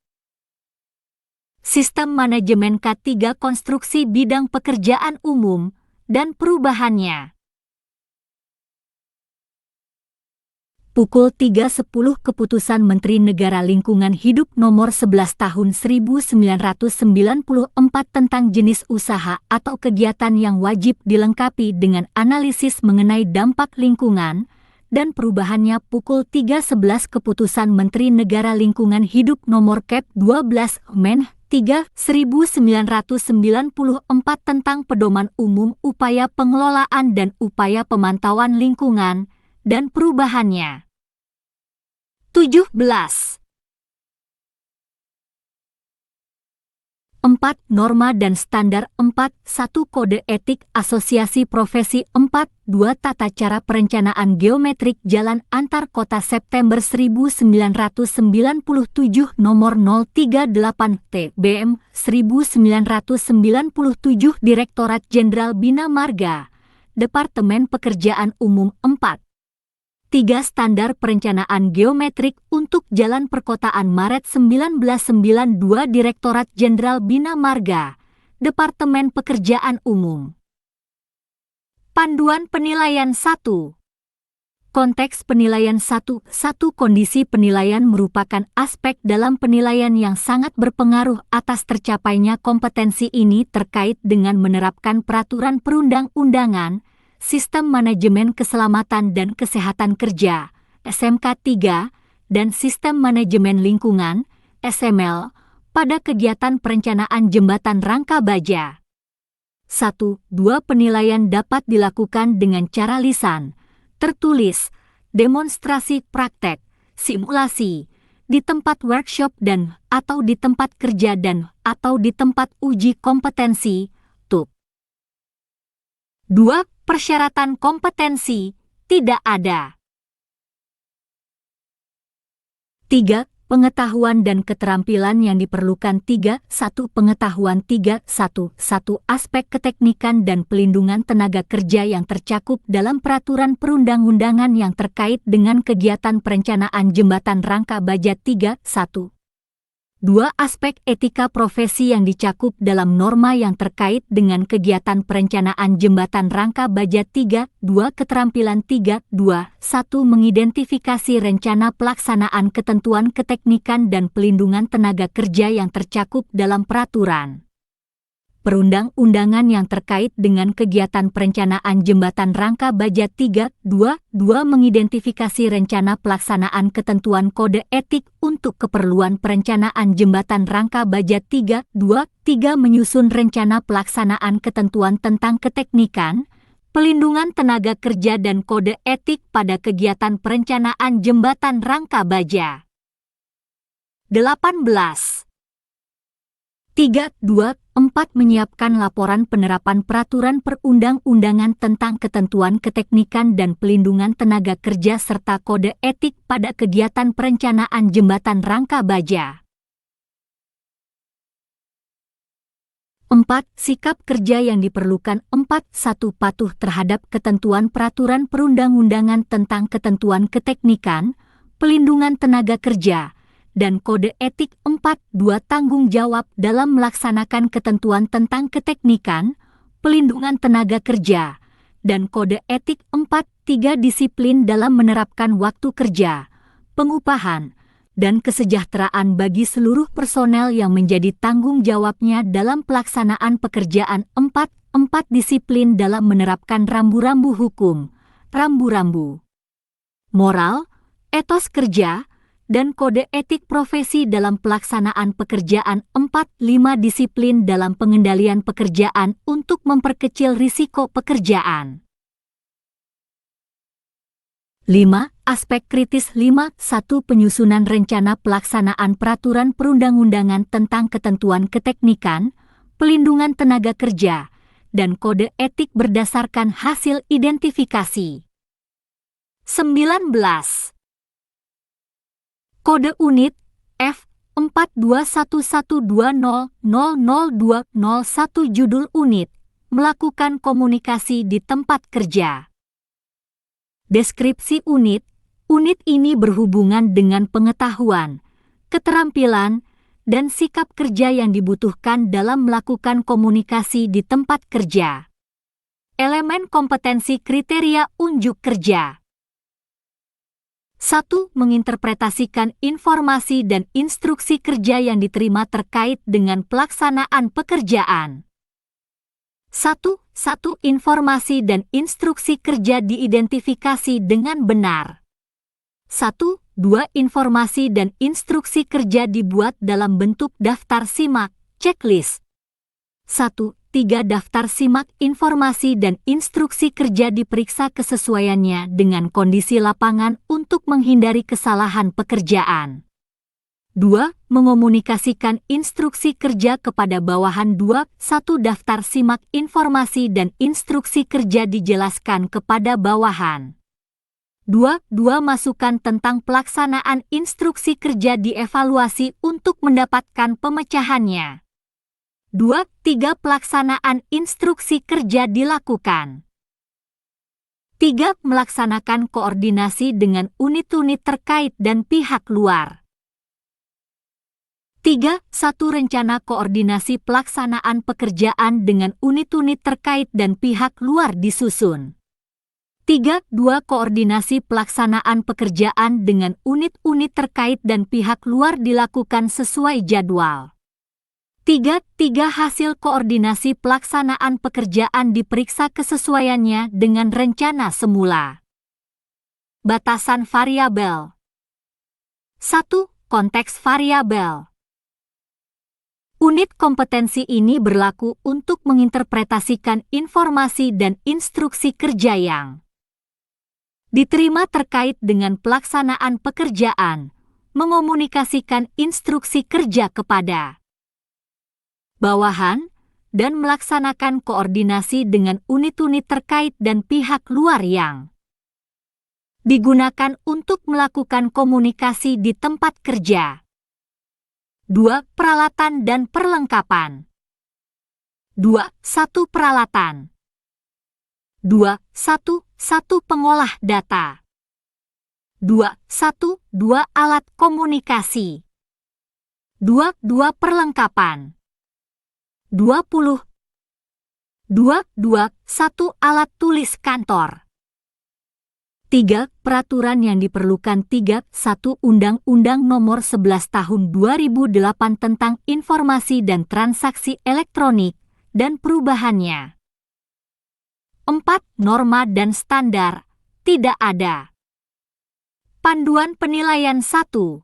Sistem Manajemen K3 Konstruksi Bidang Pekerjaan Umum dan perubahannya. Pukul 3.10 Keputusan Menteri Negara Lingkungan Hidup Nomor 11 Tahun 1994 tentang jenis usaha atau kegiatan yang wajib dilengkapi dengan analisis mengenai dampak lingkungan dan perubahannya pukul 3.11 Keputusan Menteri Negara Lingkungan Hidup Nomor Kep 12 Men 3 1994 tentang Pedoman Umum Upaya Pengelolaan dan Upaya Pemantauan Lingkungan dan perubahannya. 17. 4. Norma dan standar 4. 1. Kode etik asosiasi profesi 4. 2. Tata cara perencanaan geometrik jalan antar kota September 1997 nomor 038 TBM 1997 Direktorat Jenderal Bina Marga Departemen Pekerjaan Umum 4. 3. Standar perencanaan geometrik untuk jalan perkotaan Maret 1992 Direktorat Jenderal Bina Marga, Departemen Pekerjaan Umum. Panduan penilaian 1. Konteks penilaian 1. Kondisi penilaian merupakan aspek dalam penilaian yang sangat berpengaruh atas tercapainya kompetensi ini terkait dengan menerapkan peraturan perundang-undangan, Sistem Manajemen Keselamatan dan Kesehatan Kerja, SMK 3, dan Sistem Manajemen Lingkungan, SML, pada kegiatan perencanaan jembatan rangka baja. 1. 2. Penilaian dapat dilakukan dengan cara lisan, tertulis, demonstrasi praktek, simulasi, di tempat workshop dan atau di tempat kerja dan atau di tempat uji kompetensi, TUP. 2. Persyaratan kompetensi tidak ada. 3. Pengetahuan dan keterampilan yang diperlukan 3. 1. Pengetahuan 3. 1. Aspek keteknikan dan pelindungan tenaga kerja yang tercakup dalam peraturan perundang-undangan yang terkait dengan kegiatan perencanaan jembatan rangka baja 3. 1. 2. Aspek etika profesi yang dicakup dalam norma yang terkait dengan kegiatan perencanaan jembatan rangka baja 3. 2. Keterampilan 3. 2. 1. Mengidentifikasi rencana pelaksanaan ketentuan keteknikan dan pelindungan tenaga kerja yang tercakup dalam peraturan perundang-undangan yang terkait dengan kegiatan perencanaan jembatan rangka baja 3. 2. Mengidentifikasi rencana pelaksanaan ketentuan kode etik untuk keperluan perencanaan jembatan rangka baja 3. 2. Menyusun rencana pelaksanaan ketentuan tentang keteknikan, pelindungan tenaga kerja dan kode etik pada kegiatan perencanaan jembatan rangka baja. 18. 3. 2. 4. Menyiapkan laporan penerapan peraturan perundang-undangan tentang ketentuan keteknikan dan pelindungan tenaga kerja serta kode etik pada kegiatan perencanaan jembatan rangka baja. 4. Sikap kerja yang diperlukan 4. 1. Patuh terhadap ketentuan peraturan perundang-undangan tentang ketentuan keteknikan, pelindungan tenaga kerja, dan kode etik 4. 2. Tanggung jawab dalam melaksanakan ketentuan tentang keteknikan, pelindungan tenaga kerja, dan kode etik 4. 3. Disiplin dalam menerapkan waktu kerja, pengupahan, dan kesejahteraan bagi seluruh personel yang menjadi tanggung jawabnya dalam pelaksanaan pekerjaan 4. 4. Disiplin dalam menerapkan rambu-rambu hukum, rambu-rambu moral, etos kerja, dan kode etik profesi dalam pelaksanaan pekerjaan 4. 5. Disiplin dalam pengendalian pekerjaan untuk memperkecil risiko pekerjaan. 5. Aspek kritis 5. 1. Penyusunan rencana pelaksanaan peraturan perundang-undangan tentang ketentuan keteknikan, pelindungan tenaga kerja, dan kode etik berdasarkan hasil identifikasi. 19. Kode unit F 421120000201 judul unit, melakukan komunikasi di tempat kerja. Deskripsi unit ini berhubungan dengan pengetahuan, keterampilan, dan sikap kerja yang dibutuhkan dalam melakukan komunikasi di tempat kerja. Elemen kompetensi kriteria unjuk kerja. 1. Menginterpretasikan informasi dan instruksi kerja yang diterima terkait dengan pelaksanaan pekerjaan. 1. Informasi dan instruksi kerja diidentifikasi dengan benar. 1. 2. Informasi dan instruksi kerja dibuat dalam bentuk daftar simak, checklist. 1. 3. Daftar simak informasi dan instruksi kerja diperiksa kesesuaiannya dengan kondisi lapangan untuk menghindari kesalahan pekerjaan. 2. Mengomunikasikan instruksi kerja kepada bawahan 2. 1. Daftar simak informasi dan instruksi kerja dijelaskan kepada bawahan. 2. Masukan tentang pelaksanaan instruksi kerja dievaluasi untuk mendapatkan pemecahannya. 2. Pelaksanaan instruksi kerja dilakukan. 3. Melaksanakan koordinasi dengan unit-unit terkait dan pihak luar. 3. Rencana koordinasi pelaksanaan pekerjaan dengan unit-unit terkait dan pihak luar disusun. 3. Koordinasi pelaksanaan pekerjaan dengan unit-unit terkait dan pihak luar dilakukan sesuai jadwal. 3. Hasil koordinasi pelaksanaan pekerjaan diperiksa kesesuaiannya dengan rencana semula. Batasan variabel. 1. Konteks variabel. Unit kompetensi ini berlaku untuk menginterpretasikan informasi dan instruksi kerja yang diterima terkait dengan pelaksanaan pekerjaan, mengomunikasikan instruksi kerja kepada bawahan, dan melaksanakan koordinasi dengan unit-unit terkait dan pihak luar yang digunakan untuk melakukan komunikasi di tempat kerja. 2. Peralatan dan perlengkapan. 2. Peralatan. 2. Pengolah data. 2. Alat komunikasi. 2. Perlengkapan. 20. 1. Alat tulis kantor. 3. Peraturan yang diperlukan. 3. 1. Undang-Undang Nomor 11 Tahun 2008 tentang Informasi dan Transaksi Elektronik dan perubahannya. 4. Norma dan standar. Tidak ada. Panduan penilaian 1.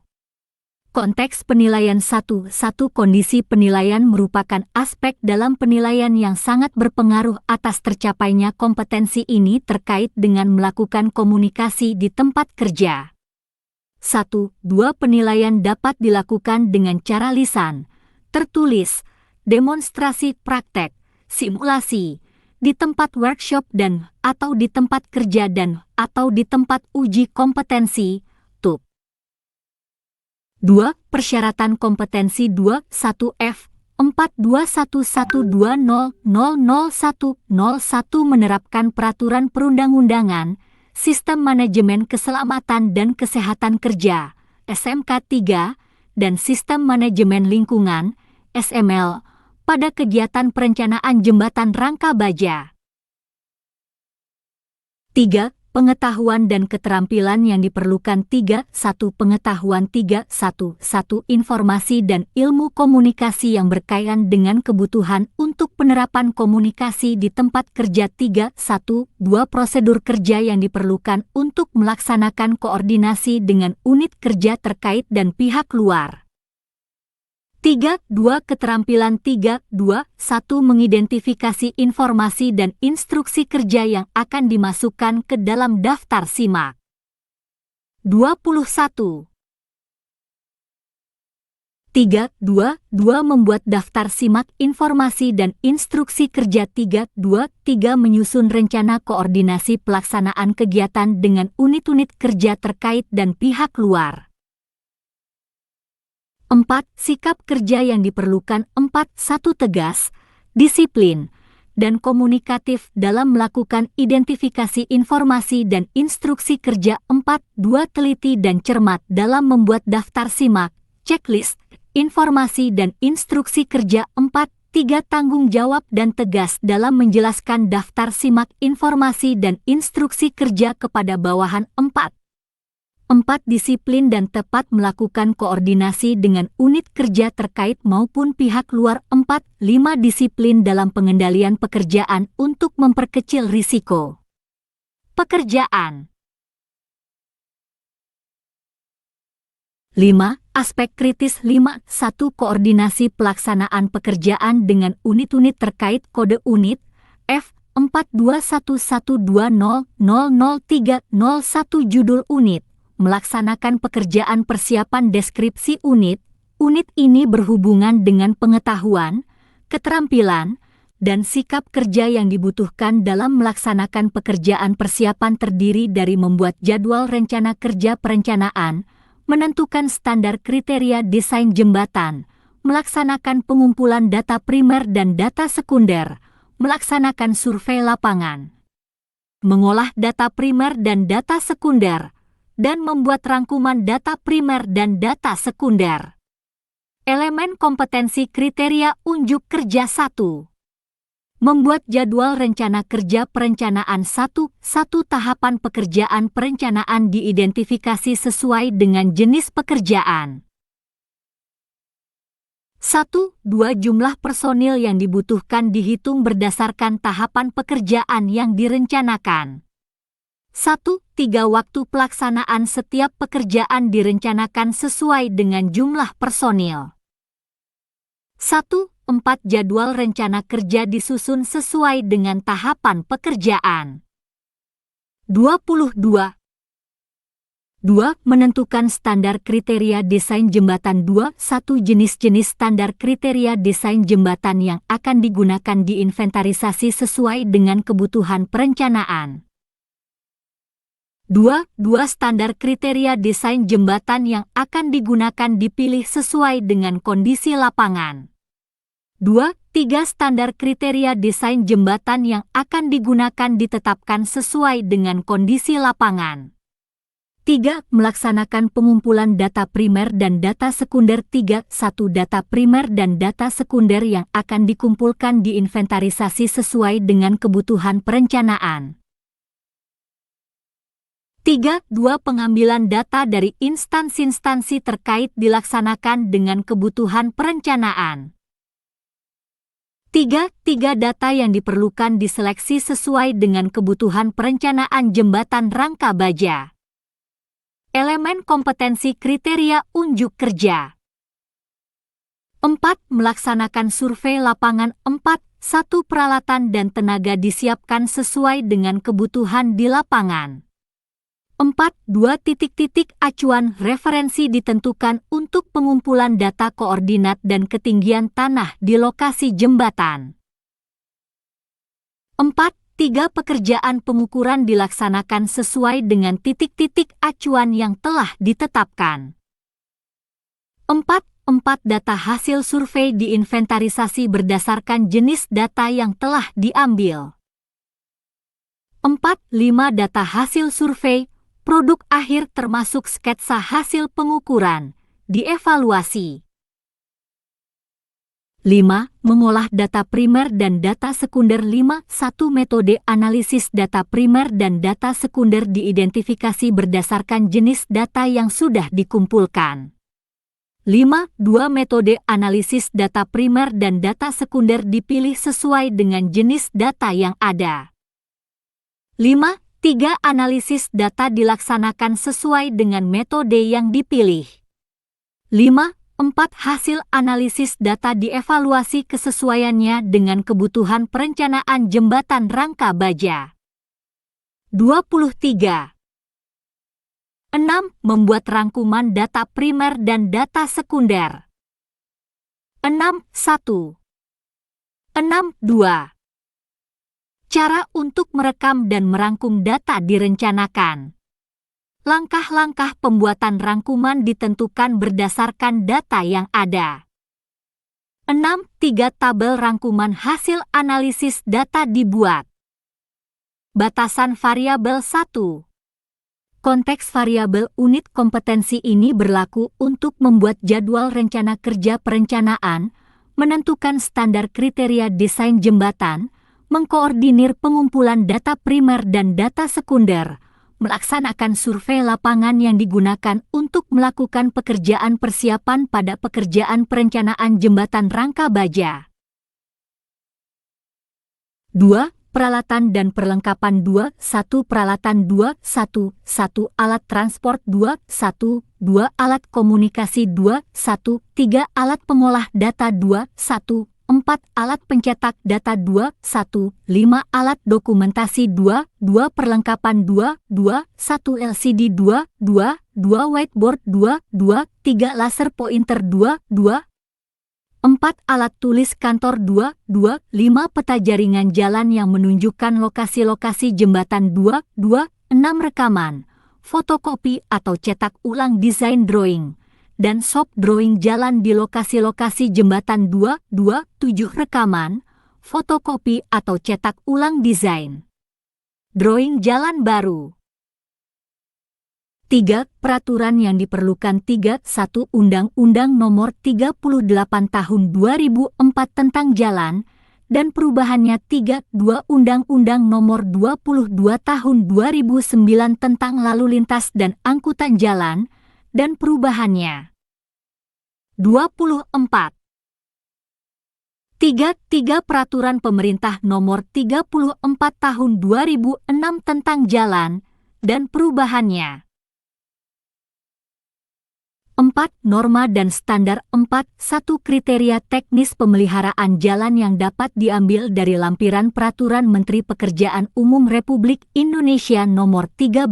Konteks penilaian 1. Kondisi penilaian merupakan aspek dalam penilaian yang sangat berpengaruh atas tercapainya kompetensi ini terkait dengan melakukan komunikasi di tempat kerja. 1. Penilaian dapat dilakukan dengan cara lisan, tertulis, demonstrasi praktek, simulasi, di tempat workshop dan atau di tempat kerja dan atau di tempat uji kompetensi, TUP. 2. Persyaratan kompetensi 2. 1F 42112000101 menerapkan peraturan perundang-undangan, sistem manajemen keselamatan dan kesehatan kerja, SMK 3, dan sistem manajemen lingkungan, SML, pada kegiatan perencanaan jembatan rangka baja. 3. Pengetahuan dan keterampilan yang diperlukan. 3. 1. Pengetahuan. 3. 1. Informasi dan ilmu komunikasi yang berkaitan dengan kebutuhan untuk penerapan komunikasi di tempat kerja. 3. 1. 2. Prosedur kerja yang diperlukan untuk melaksanakan koordinasi dengan unit kerja terkait dan pihak luar. 3. Keterampilan. 3. 1. Mengidentifikasi informasi dan instruksi kerja yang akan dimasukkan ke dalam daftar simak. 21. 3. Membuat daftar simak informasi dan instruksi kerja. 3. Menyusun rencana koordinasi pelaksanaan kegiatan dengan unit-unit kerja terkait dan pihak luar. 4. Sikap kerja yang diperlukan. 4. 1. Tegas, disiplin, dan komunikatif dalam melakukan identifikasi informasi dan instruksi kerja. 4. 2. Teliti dan cermat dalam membuat daftar simak, checklist, informasi dan instruksi kerja. 4. 3. Tanggung jawab dan tegas dalam menjelaskan daftar simak informasi dan instruksi kerja kepada bawahan. 4. 4. Disiplin dan tepat melakukan koordinasi dengan unit kerja terkait maupun pihak luar. 4. 5. Disiplin dalam pengendalian pekerjaan untuk memperkecil risiko pekerjaan. 5. Aspek kritis. 5. 1. Koordinasi pelaksanaan pekerjaan dengan unit-unit terkait. Kode unit F 42112000301 judul unit Melaksanakan pekerjaan persiapan deskripsi unit. Unit ini berhubungan dengan pengetahuan, keterampilan, dan sikap kerja yang dibutuhkan dalam melaksanakan pekerjaan persiapan terdiri dari membuat jadwal rencana kerja perencanaan, menentukan standar kriteria desain jembatan, melaksanakan pengumpulan data primer dan data sekunder, melaksanakan survei lapangan, mengolah data primer dan data sekunder, dan membuat rangkuman data primer dan data sekunder. Elemen kompetensi kriteria unjuk kerja 1. Membuat jadwal rencana kerja perencanaan 1. Tahapan pekerjaan perencanaan diidentifikasi sesuai dengan jenis pekerjaan. 1. Jumlah personil yang dibutuhkan dihitung berdasarkan tahapan pekerjaan yang direncanakan. 1. Waktu pelaksanaan setiap pekerjaan direncanakan sesuai dengan jumlah personil. 1. Jadwal rencana kerja disusun sesuai dengan tahapan pekerjaan. 22. 2. Menentukan standar kriteria desain jembatan 2. Jenis-jenis standar kriteria desain jembatan yang akan digunakan diinventarisasi sesuai dengan kebutuhan perencanaan. 2. Standar kriteria desain jembatan yang akan digunakan dipilih sesuai dengan kondisi lapangan. 2. Standar kriteria desain jembatan yang akan digunakan ditetapkan sesuai dengan kondisi lapangan. 3. Melaksanakan pengumpulan data primer dan data sekunder. 3. Data primer dan data sekunder yang akan dikumpulkan diinventarisasi sesuai dengan kebutuhan perencanaan. 3. Pengambilan data dari instansi-instansi terkait dilaksanakan dengan kebutuhan perencanaan. 3. Data yang diperlukan diseleksi sesuai dengan kebutuhan perencanaan jembatan rangka baja. Elemen kompetensi kriteria unjuk kerja. 4. Melaksanakan survei lapangan. 4. Peralatan dan tenaga disiapkan sesuai dengan kebutuhan di lapangan. 4. Titik-titik acuan referensi ditentukan untuk pengumpulan data koordinat dan ketinggian tanah di lokasi jembatan. 4. Pekerjaan pengukuran dilaksanakan sesuai dengan titik-titik acuan yang telah ditetapkan. 4. Data hasil survei diinventarisasi berdasarkan jenis data yang telah diambil. 4. Data hasil survei produk akhir termasuk sketsa hasil pengukuran, dievaluasi. 5. Mengolah data primer dan data sekunder. 5. Metode analisis data primer dan data sekunder diidentifikasi berdasarkan jenis data yang sudah dikumpulkan. 5. Metode analisis data primer dan data sekunder dipilih sesuai dengan jenis data yang ada. 5. Analisis data dilaksanakan sesuai dengan metode yang dipilih. 5. Hasil analisis data dievaluasi kesesuaiannya dengan kebutuhan perencanaan jembatan rangka baja. 23. 6. Membuat rangkuman data primer dan data sekunder. 6.1. 6.2. Cara untuk merekam dan merangkum data direncanakan. Langkah-langkah pembuatan rangkuman ditentukan berdasarkan data yang ada. 6.3. Tabel rangkuman hasil analisis data dibuat. Batasan variabel 1. Konteks variabel unit kompetensi ini berlaku untuk membuat jadwal rencana kerja perencanaan, menentukan standar kriteria desain jembatan, mengkoordinir pengumpulan data primer dan data sekunder, melaksanakan survei lapangan yang digunakan untuk melakukan pekerjaan persiapan pada pekerjaan perencanaan jembatan rangka baja. 2. Peralatan dan perlengkapan. 2. 1. Peralatan. 2. 1. 1. Alat transport. 2. 1. 2. Alat komunikasi. 2. 1. 3. Alat pengolah data. 2. 1. 4 alat pencetak data 2, 1, 5 alat dokumentasi 2, 2 perlengkapan 2, 2, 1 LCD 2, 2, 2 whiteboard 2, 2, 3 laser pointer 2, 2, 4 alat tulis kantor 2, 2, 5 peta jaringan jalan yang menunjukkan lokasi-lokasi jembatan 2, 2, 6 rekaman, fotokopi atau cetak ulang desain drawing, dan shop drawing jalan di lokasi-lokasi jembatan 2, 2, 7 rekaman, fotokopi atau cetak ulang desain drawing jalan baru. 3. Peraturan yang diperlukan 3. 1. Undang-Undang Nomor 38 Tahun 2004 tentang Jalan dan perubahannya 3. 2. Undang-Undang Nomor 22 Tahun 2009 tentang Lalu Lintas dan Angkutan Jalan dan perubahannya 24. 3. Peraturan Pemerintah Nomor 34 Tahun 2006 tentang Jalan dan perubahannya 4. Norma dan standar 4. 1. Kriteria teknis pemeliharaan jalan yang dapat diambil dari lampiran Peraturan Menteri Pekerjaan Umum Republik Indonesia Nomor 13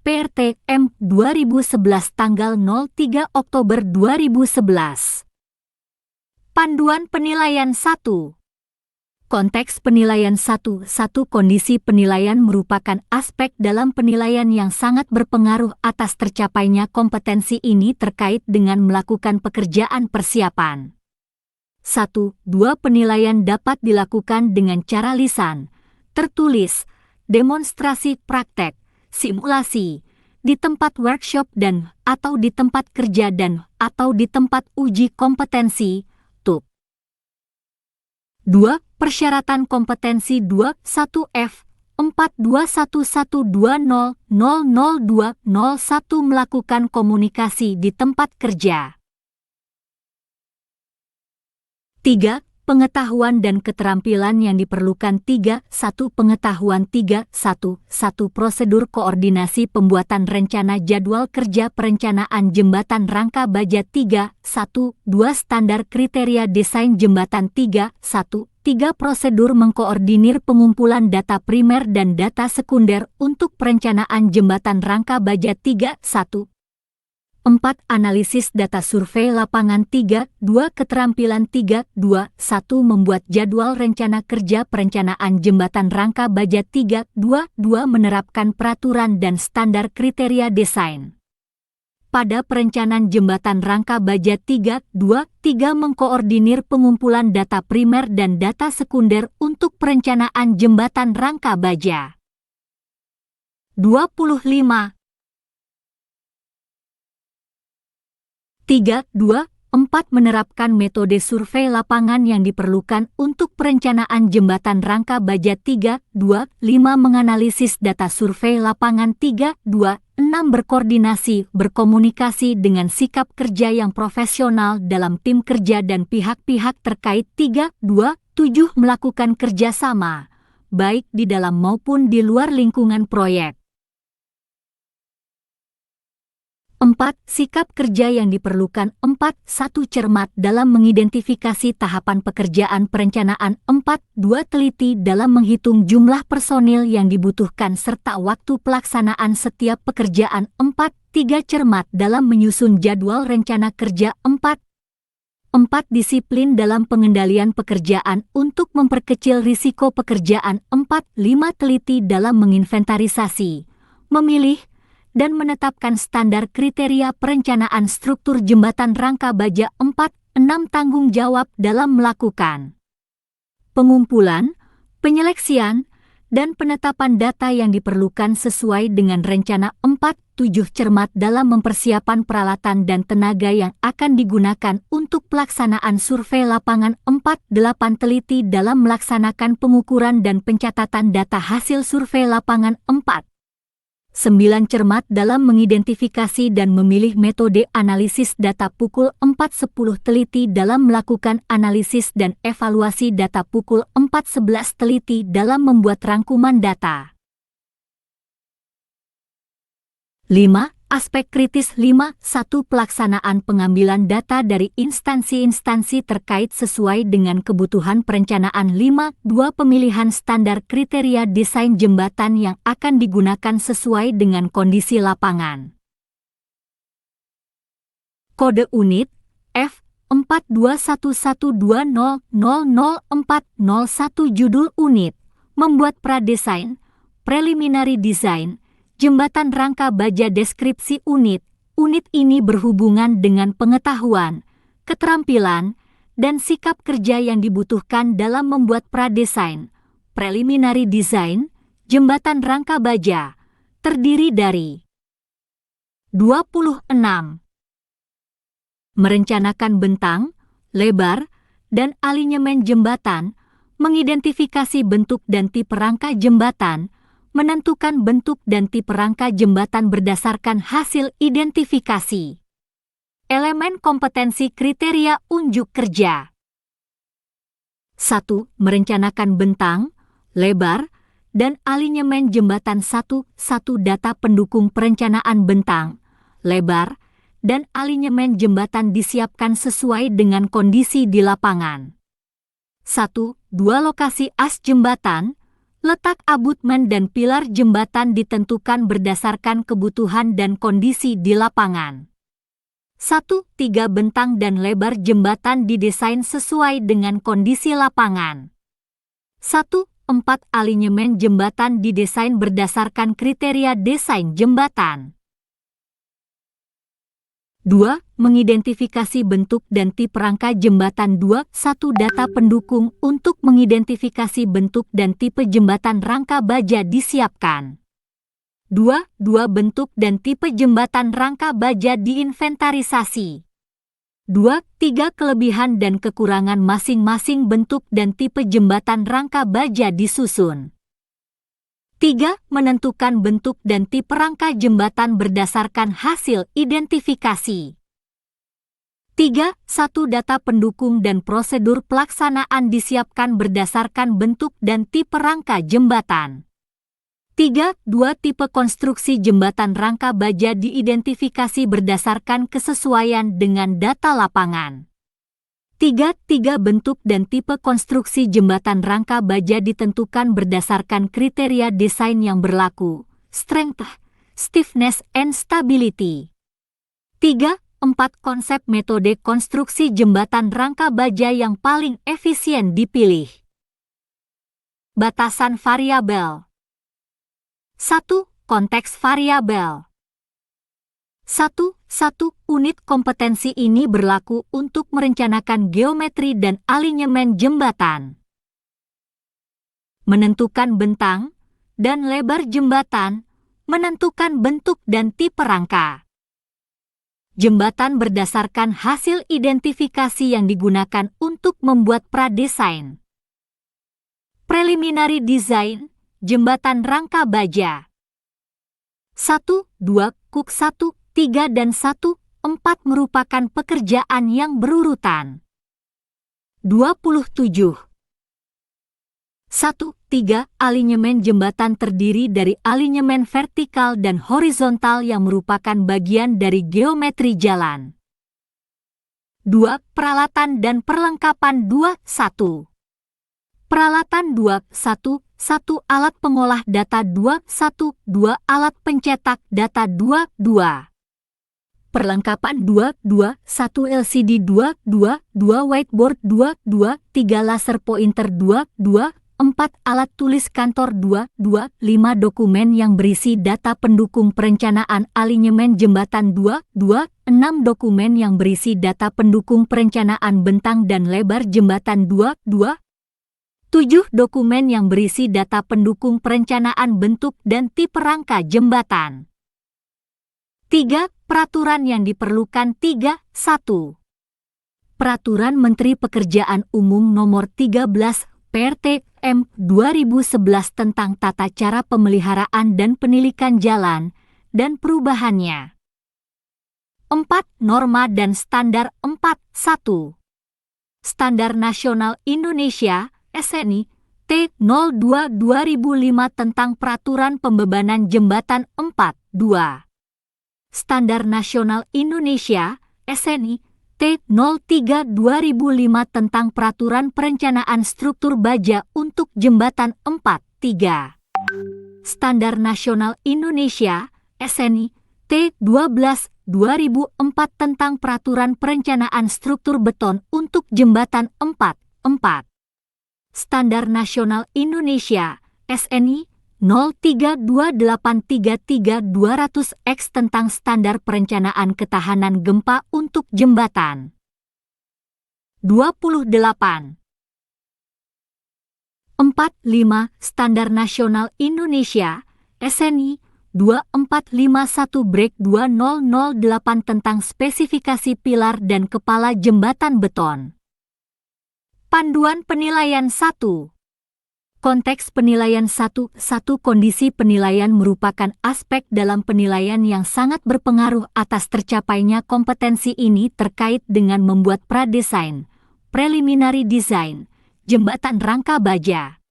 PRT M 2011 tanggal 03 Oktober 2011. Panduan penilaian 1. Konteks penilaian 1. Kondisi penilaian merupakan aspek dalam penilaian yang sangat berpengaruh atas tercapainya kompetensi ini terkait dengan melakukan pekerjaan persiapan. 1. 2. Penilaian dapat dilakukan dengan cara lisan, tertulis, demonstrasi praktek, simulasi, di tempat workshop dan atau di tempat kerja dan atau di tempat uji kompetensi, TUP. 2. Persyaratan kompetensi 2, 1F, 42112000201 melakukan komunikasi di tempat kerja. 3. Pengetahuan dan keterampilan yang diperlukan 3. 1. Pengetahuan 3. 1. Prosedur koordinasi pembuatan rencana jadwal kerja perencanaan jembatan rangka baja 3. 1. 2. Standar kriteria desain jembatan 3. 1. 3. Prosedur mengkoordinir pengumpulan data primer dan data sekunder untuk perencanaan jembatan rangka baja 3. 1. 4. Analisis data survei lapangan 3, 2. Keterampilan 3, 2, 1. Membuat jadwal rencana kerja perencanaan jembatan rangka baja 3, 2, 2. Menerapkan peraturan dan standar kriteria desain pada perencanaan jembatan rangka baja 3, 2, 3. Mengkoordinir pengumpulan data primer dan data sekunder untuk perencanaan jembatan rangka baja. 25. 3, 2, 4. Menerapkan metode survei lapangan yang diperlukan untuk perencanaan jembatan rangka baja 3, 2, 5. Menganalisis data survei lapangan 3, 2, 6. Berkomunikasi dengan sikap kerja yang profesional dalam tim kerja dan pihak-pihak terkait 3, 2, 7. Melakukan kerjasama, baik di dalam maupun di luar lingkungan proyek. 4. Sikap kerja yang diperlukan 4. 1. Cermat dalam mengidentifikasi tahapan pekerjaan perencanaan 4. 2. Teliti dalam menghitung jumlah personil yang dibutuhkan serta waktu pelaksanaan setiap pekerjaan 4. 3. Cermat dalam menyusun jadwal rencana kerja 4. 4. Disiplin dalam pengendalian pekerjaan untuk memperkecil risiko pekerjaan 4. 5. Teliti dalam menginventarisasi, memilih, dan menetapkan standar kriteria perencanaan struktur jembatan rangka baja 4. 6. Tanggung jawab dalam melakukan pengumpulan, penyeleksian, dan penetapan data yang diperlukan sesuai dengan rencana 4. 7. Cermat dalam mempersiapkan peralatan dan tenaga yang akan digunakan untuk pelaksanaan survei lapangan 4. 8. Teliti dalam melaksanakan pengukuran dan pencatatan data hasil survei lapangan 4. 9. Cermat dalam mengidentifikasi dan memilih metode analisis data pukul 4. 10. Teliti dalam melakukan analisis dan evaluasi data pukul 4. 11. Teliti dalam membuat rangkuman data. 5. Aspek kritis 5. 1. Pelaksanaan pengambilan data dari instansi-instansi terkait sesuai dengan kebutuhan perencanaan 5. 2. Pemilihan standar kriteria desain jembatan yang akan digunakan sesuai dengan kondisi lapangan. Kode unit F 421120000401. Judul unit membuat pradesain, preliminary design, jembatan rangka baja. Deskripsi unit. Unit ini berhubungan dengan pengetahuan, keterampilan, dan sikap kerja yang dibutuhkan dalam membuat pradesain, preliminary design, jembatan rangka baja. Terdiri dari 26. Merencanakan bentang, lebar, dan alinyemen jembatan, mengidentifikasi bentuk dan tipe rangka jembatan, menentukan bentuk dan tipe rangka jembatan berdasarkan hasil identifikasi. Elemen kompetensi kriteria unjuk kerja. 1. Merencanakan bentang, lebar, dan alinyemen jembatan. 1. Data pendukung perencanaan bentang, lebar, dan alinyemen jembatan disiapkan sesuai dengan kondisi di lapangan. 1. 2. Lokasi as jembatan, letak abutmen dan pilar jembatan ditentukan berdasarkan kebutuhan dan kondisi di lapangan. 1. 3. Bentang dan lebar jembatan didesain sesuai dengan kondisi lapangan. 1. 4. Alinyemen jembatan didesain berdasarkan kriteria desain jembatan. 2. Mengidentifikasi bentuk dan tipe rangka jembatan. 2. 1. Data pendukung untuk mengidentifikasi bentuk dan tipe jembatan rangka baja disiapkan. 2. Bentuk dan tipe jembatan rangka baja diinventarisasi. 2. 3. Kelebihan dan kekurangan masing-masing bentuk dan tipe jembatan rangka baja disusun. 3. Menentukan bentuk dan tipe rangka jembatan berdasarkan hasil identifikasi. 3. 1. Data pendukung dan prosedur pelaksanaan disiapkan berdasarkan bentuk dan tipe rangka jembatan. 3. 2. Tipe konstruksi jembatan rangka baja diidentifikasi berdasarkan kesesuaian dengan data lapangan. 3. Bentuk dan tipe konstruksi jembatan rangka baja ditentukan berdasarkan kriteria desain yang berlaku, strength, stiffness, and stability. 3. 4. Konsep metode konstruksi jembatan rangka baja yang paling efisien dipilih. Batasan variabel. 1. Konteks variabel. 1. Unit kompetensi ini berlaku untuk merencanakan geometri dan alinyemen jembatan. Menentukan bentang dan lebar jembatan, menentukan bentuk dan tipe rangka. Jembatan berdasarkan hasil identifikasi yang digunakan untuk membuat pradesain. Preliminary design, jembatan rangka baja. 1, 2, Kuk 1, 3 dan 1, 4 merupakan pekerjaan yang berurutan. 27. 1, 3. Alinyemen jembatan terdiri dari alinyemen vertikal dan horizontal yang merupakan bagian dari geometri jalan. 2. Peralatan dan perlengkapan. 1. Peralatan. 1. Alat pengolah data. 2. Alat pencetak data. 2. Perlengkapan. 1 LCD. 2 whiteboard. 3 laser pointer. 4 alat tulis kantor. 5 dokumen yang berisi data pendukung perencanaan alinyemen jembatan. 6 dokumen yang berisi data pendukung perencanaan bentang dan lebar jembatan. 7 dokumen yang berisi data pendukung perencanaan bentuk dan tipe rangka jembatan. 3. Peraturan yang diperlukan. 1. Peraturan Menteri Pekerjaan Umum Nomor 13 PRT M 2011 tentang tata cara pemeliharaan dan penilikan jalan dan perubahannya. 4. Norma dan standar. 1. Standar Nasional Indonesia SNI T02/2005 tentang peraturan pembebanan jembatan. 2. Standar Nasional Indonesia (SNI) T03 2005 tentang Peraturan Perencanaan Struktur Baja untuk Jembatan 4-3. Standar Nasional Indonesia (SNI) T12 2004 tentang Peraturan Perencanaan Struktur Beton untuk Jembatan 4-4. Standar Nasional Indonesia (SNI) 032833-200X tentang Standar Perencanaan Ketahanan Gempa untuk Jembatan. 28. 45 Standar Nasional Indonesia (SNI) 2451/2008 tentang spesifikasi pilar dan kepala jembatan beton. Panduan penilaian 1. Konteks penilaian 1. Kondisi penilaian merupakan aspek dalam penilaian yang sangat berpengaruh atas tercapainya kompetensi ini terkait dengan membuat pradesain, preliminary design, jembatan rangka baja.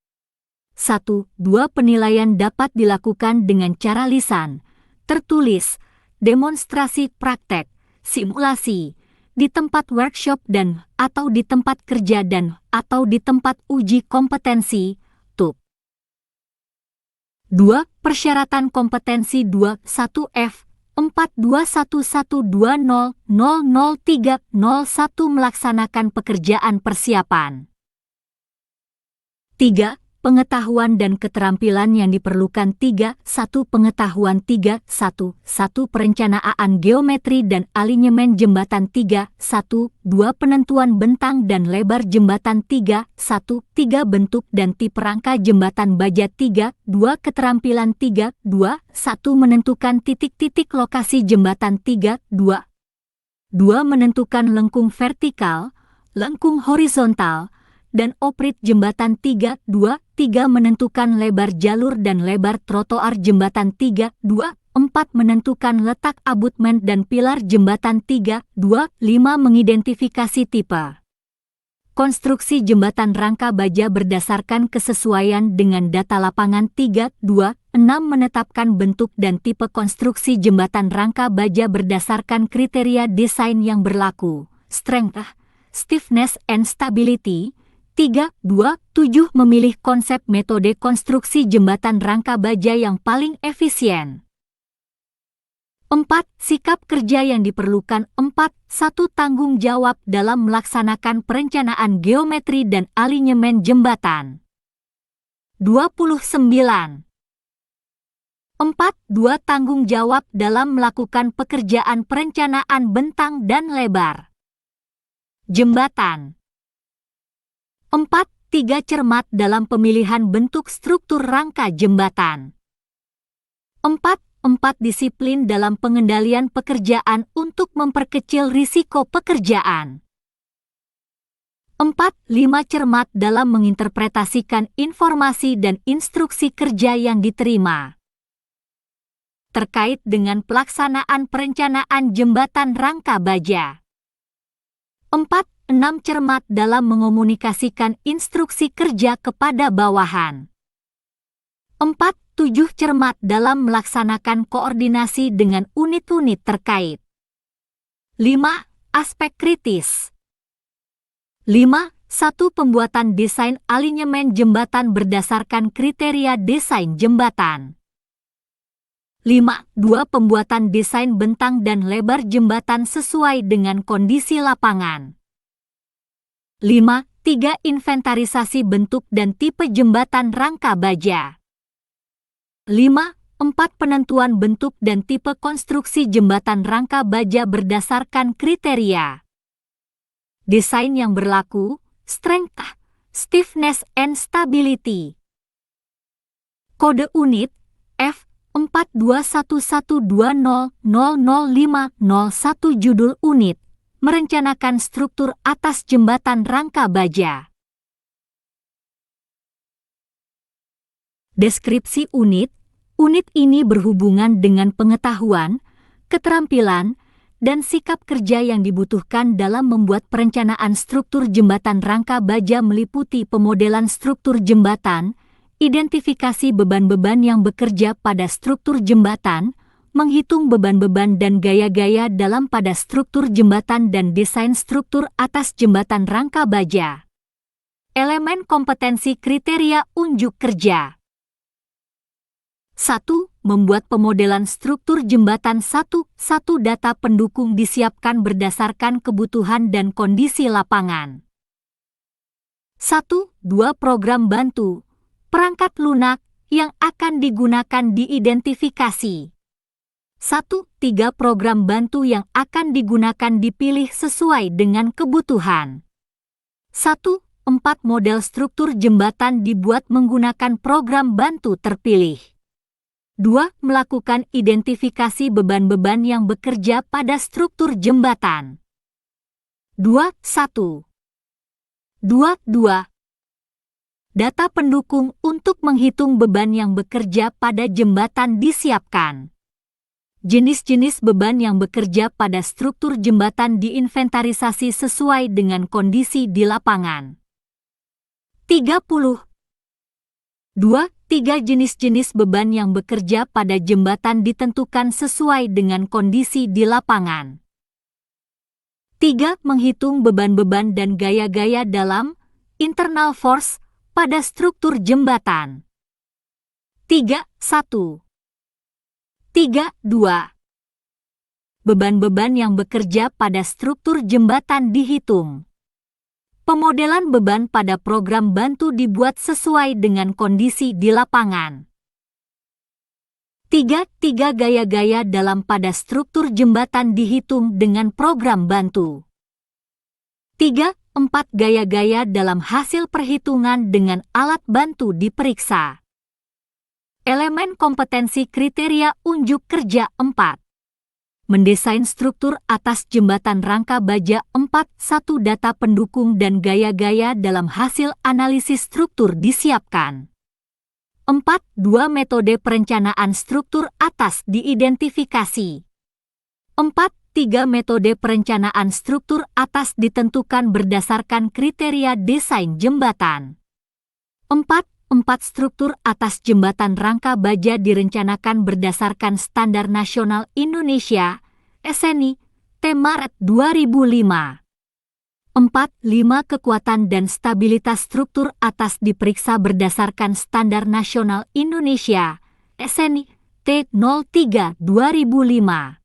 1. 2. Penilaian dapat dilakukan dengan cara lisan, tertulis, demonstrasi praktek, simulasi, di tempat workshop dan atau di tempat kerja dan atau di tempat uji kompetensi, TUP. 2. Persyaratan kompetensi 21F 421120000301 melaksanakan pekerjaan persiapan. 3. Pengetahuan dan keterampilan yang diperlukan 3. 1. Pengetahuan 3. 1. Perencanaan geometri dan alinyemen jembatan 3. 1. 2. Penentuan bentang dan lebar jembatan 3. 1. 3. Bentuk dan tipe rangka jembatan baja 3. 2. Keterampilan 3. 2. 1. Menentukan titik-titik lokasi jembatan 3. 2. 2. Menentukan lengkung vertikal, lengkung horizontal, dan oprit jembatan 3. 2. 3. Menentukan lebar jalur dan lebar trotoar jembatan 3. 2. 4. Menentukan letak abutmen dan pilar jembatan 3. 2. 5. Mengidentifikasi tipe konstruksi jembatan rangka baja berdasarkan kesesuaian dengan data lapangan 3. 2. 6. Menetapkan bentuk dan tipe konstruksi jembatan rangka baja berdasarkan kriteria desain yang berlaku, strength, stiffness and stability. 3. 2. 7. Memilih konsep metode konstruksi jembatan rangka baja yang paling efisien. 4. Sikap kerja yang diperlukan 4. 1. Tanggung jawab dalam melaksanakan perencanaan geometri dan alinyemen jembatan. 29. 4. 2. Tanggung jawab dalam melakukan pekerjaan perencanaan bentang dan lebar jembatan. 4. 3. Cermat dalam pemilihan bentuk struktur rangka jembatan. 4. Disiplin dalam pengendalian pekerjaan untuk memperkecil risiko pekerjaan. 4. 5. Cermat dalam menginterpretasikan informasi dan instruksi kerja yang diterima terkait dengan pelaksanaan perencanaan jembatan rangka baja. 4. 6. Cermat dalam mengomunikasikan instruksi kerja kepada bawahan. 4. 7. Cermat dalam melaksanakan koordinasi dengan unit-unit terkait. 5. Aspek kritis. 5. 1. Pembuatan desain alinyemen jembatan berdasarkan kriteria desain jembatan. 5. 2. Pembuatan desain bentang dan lebar jembatan sesuai dengan kondisi lapangan. 5. 3. Inventarisasi bentuk dan tipe jembatan rangka baja. 5. 4. Penentuan bentuk dan tipe konstruksi jembatan rangka baja berdasarkan kriteria desain yang berlaku, strength, stiffness and stability. Kode unit F 421120000501 judul unit merencanakan struktur atas jembatan rangka baja. Deskripsi unit. Unit ini berhubungan dengan pengetahuan, keterampilan, dan sikap kerja yang dibutuhkan dalam membuat perencanaan struktur jembatan rangka baja meliputi pemodelan struktur jembatan, identifikasi beban-beban yang bekerja pada struktur jembatan, menghitung beban-beban dan gaya-gaya dalam pada struktur jembatan dan desain struktur atas jembatan rangka baja. Elemen kompetensi kriteria unjuk kerja. 1. Membuat pemodelan struktur jembatan. 1. Data pendukung disiapkan berdasarkan kebutuhan dan kondisi lapangan. 1. 2. Program bantu, perangkat lunak yang akan digunakan diidentifikasi. 1. 3. Program bantu yang akan digunakan dipilih sesuai dengan kebutuhan. 1. 4. Model struktur jembatan dibuat menggunakan program bantu terpilih. 2. Melakukan identifikasi beban-beban yang bekerja pada struktur jembatan. 2. Data pendukung untuk menghitung beban yang bekerja pada jembatan disiapkan. Jenis-jenis beban yang bekerja pada struktur jembatan diinventarisasi sesuai dengan kondisi di lapangan. 30. 2. 3 jenis-jenis beban yang bekerja pada jembatan ditentukan sesuai dengan kondisi di lapangan. 3. Menghitung beban-beban dan gaya-gaya dalam internal force pada struktur jembatan. 3.1. 3.2. Beban-beban yang bekerja pada struktur jembatan dihitung. Pemodelan beban pada program bantu dibuat sesuai dengan kondisi di lapangan. 3. Gaya-gaya dalam pada struktur jembatan dihitung dengan program bantu. 3. 4 gaya-gaya dalam hasil perhitungan dengan alat bantu diperiksa. Elemen kompetensi kriteria unjuk kerja. 4. Mendesain struktur atas jembatan rangka baja. 4. 1. Data pendukung dan gaya-gaya dalam hasil analisis struktur disiapkan. 4. 2. Metode perencanaan struktur atas diidentifikasi. 4. 3. Metode perencanaan struktur atas ditentukan berdasarkan kriteria desain jembatan. 4. Struktur atas jembatan rangka baja direncanakan berdasarkan Standar Nasional Indonesia, SNI, Maret 2005. 4. 5. Kekuatan dan stabilitas struktur atas diperiksa berdasarkan Standar Nasional Indonesia, SNI, T03 2005.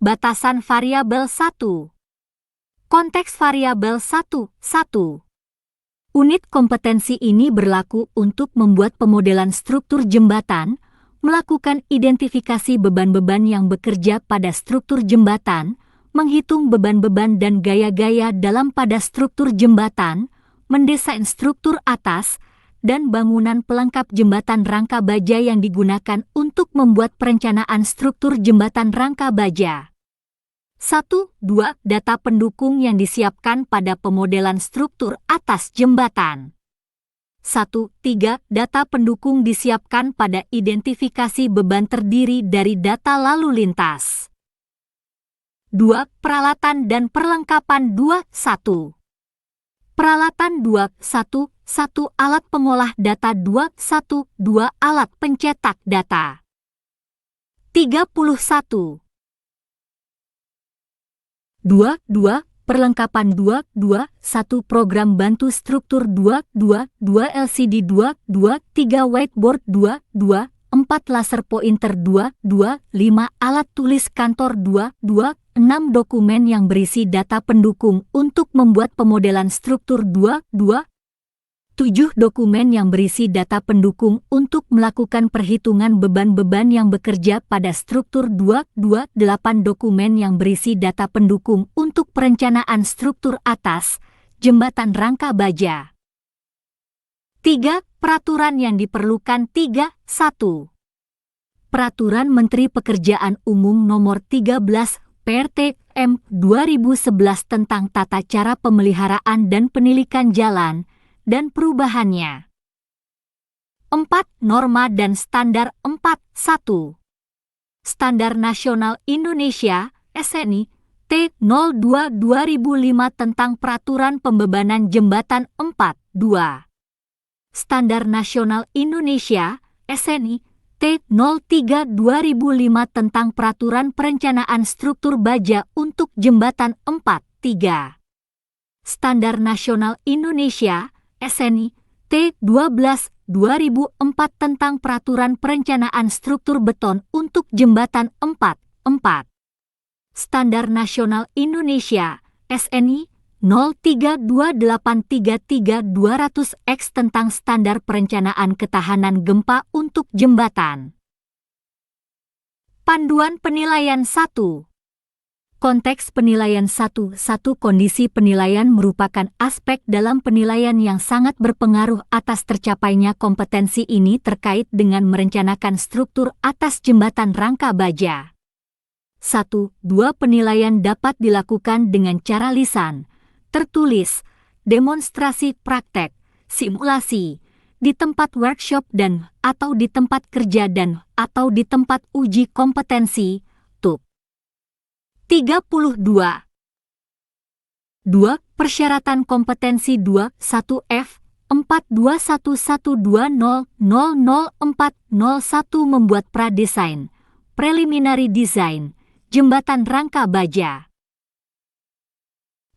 Batasan variabel 1. Konteks variabel 1. Unit kompetensi ini berlaku untuk membuat pemodelan struktur jembatan, melakukan identifikasi beban-beban yang bekerja pada struktur jembatan, menghitung beban-beban dan gaya-gaya dalam pada struktur jembatan, mendesain struktur atas, dan bangunan pelengkap jembatan rangka baja yang digunakan untuk membuat perencanaan struktur jembatan rangka baja. 1. 2. Data pendukung yang disiapkan pada pemodelan struktur atas jembatan. 1. 3. Data pendukung disiapkan pada identifikasi beban terdiri dari data lalu lintas. 2. Peralatan dan perlengkapan. 2.1. Peralatan. 2.1. 1. Alat pengolah data. 2.1. 2. Alat pencetak data. 31. 2. Perlengkapan. 2.1. Program bantu struktur. 2. LCD. 2. 3. Whiteboard. 2. 4. Laser pointer. 2. 5. Alat tulis kantor. 2. 6. Dokumen yang berisi data pendukung untuk membuat pemodelan struktur. 2. 7. Dokumen yang berisi data pendukung untuk melakukan perhitungan beban-beban yang bekerja pada struktur. 2. 8. Dokumen yang berisi data pendukung untuk perencanaan struktur atas jembatan rangka baja. 3. Peraturan yang diperlukan. 3.1. Peraturan Menteri Pekerjaan Umum Nomor 13 PRT M 2011 tentang tata cara pemeliharaan dan penilikan jalan dan perubahannya. 4. Norma dan standar. 4.1. Standar Nasional Indonesia, SNI, T02 2005 tentang peraturan pembebanan jembatan. 4.2. Standar Nasional Indonesia, SNI, T03/2005 tentang Peraturan Perencanaan Struktur Baja untuk Jembatan 4-3. Standar Nasional Indonesia (SNI) T12/2004 tentang Peraturan Perencanaan Struktur Beton untuk Jembatan 4-4. Standar Nasional Indonesia (SNI) 032833-200X tentang Standar Perencanaan Ketahanan Gempa untuk Jembatan. Panduan Penilaian 1. Konteks penilaian 1. Kondisi penilaian merupakan aspek dalam penilaian yang sangat berpengaruh atas tercapainya kompetensi ini terkait dengan merencanakan struktur atas jembatan rangka baja. 1. 2. Penilaian dapat dilakukan dengan cara lisan, tertulis, demonstrasi praktek, simulasi, di tempat workshop dan atau di tempat kerja dan atau di tempat uji kompetensi, TUK. 32. 2. Persyaratan kompetensi 2. 1F 421120000401 membuat pradesain, preliminary design, jembatan rangka baja.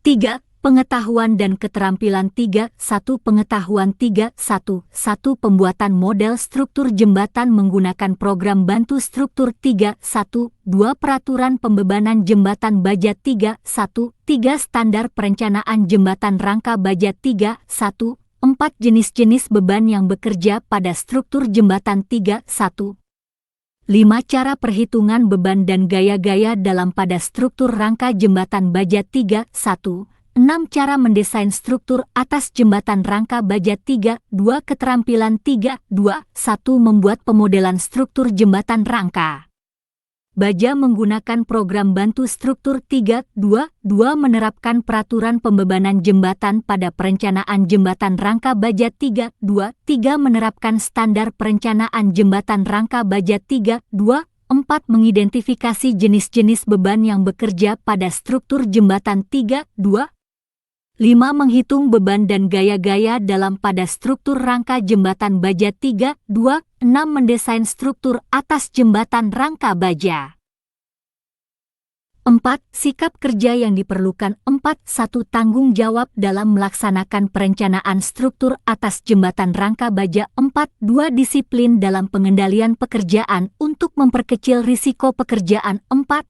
3. Pengetahuan dan keterampilan 3. 1. Pengetahuan 3. 1. Pembuatan model struktur jembatan menggunakan program bantu struktur 3. 1. 2. Peraturan pembebanan jembatan baja 3. 1. 3. Standar perencanaan jembatan rangka baja 3. 1. 4. Jenis-jenis beban yang bekerja pada struktur jembatan 3. 1. 5. Cara perhitungan beban dan gaya-gaya dalam pada struktur rangka jembatan baja 3. 1. 6. Cara mendesain struktur atas jembatan rangka baja 3. 2. Keterampilan 3. 2. 1. Membuat pemodelan struktur jembatan rangka baja menggunakan program bantu struktur 3. 2. Menerapkan peraturan pembebanan jembatan pada perencanaan jembatan rangka baja 3. 2. Menerapkan standar perencanaan jembatan rangka baja 3. 2. 4. Mengidentifikasi jenis-jenis beban yang bekerja pada struktur jembatan 3. 2. 5. Menghitung beban dan gaya-gaya dalam pada struktur rangka jembatan baja 3. 2. 6. Mendesain struktur atas jembatan rangka baja. 4. Sikap kerja yang diperlukan 4. 1. Tanggung jawab dalam melaksanakan perencanaan struktur atas jembatan rangka baja 4. 2. Disiplin dalam pengendalian pekerjaan untuk memperkecil risiko pekerjaan 4.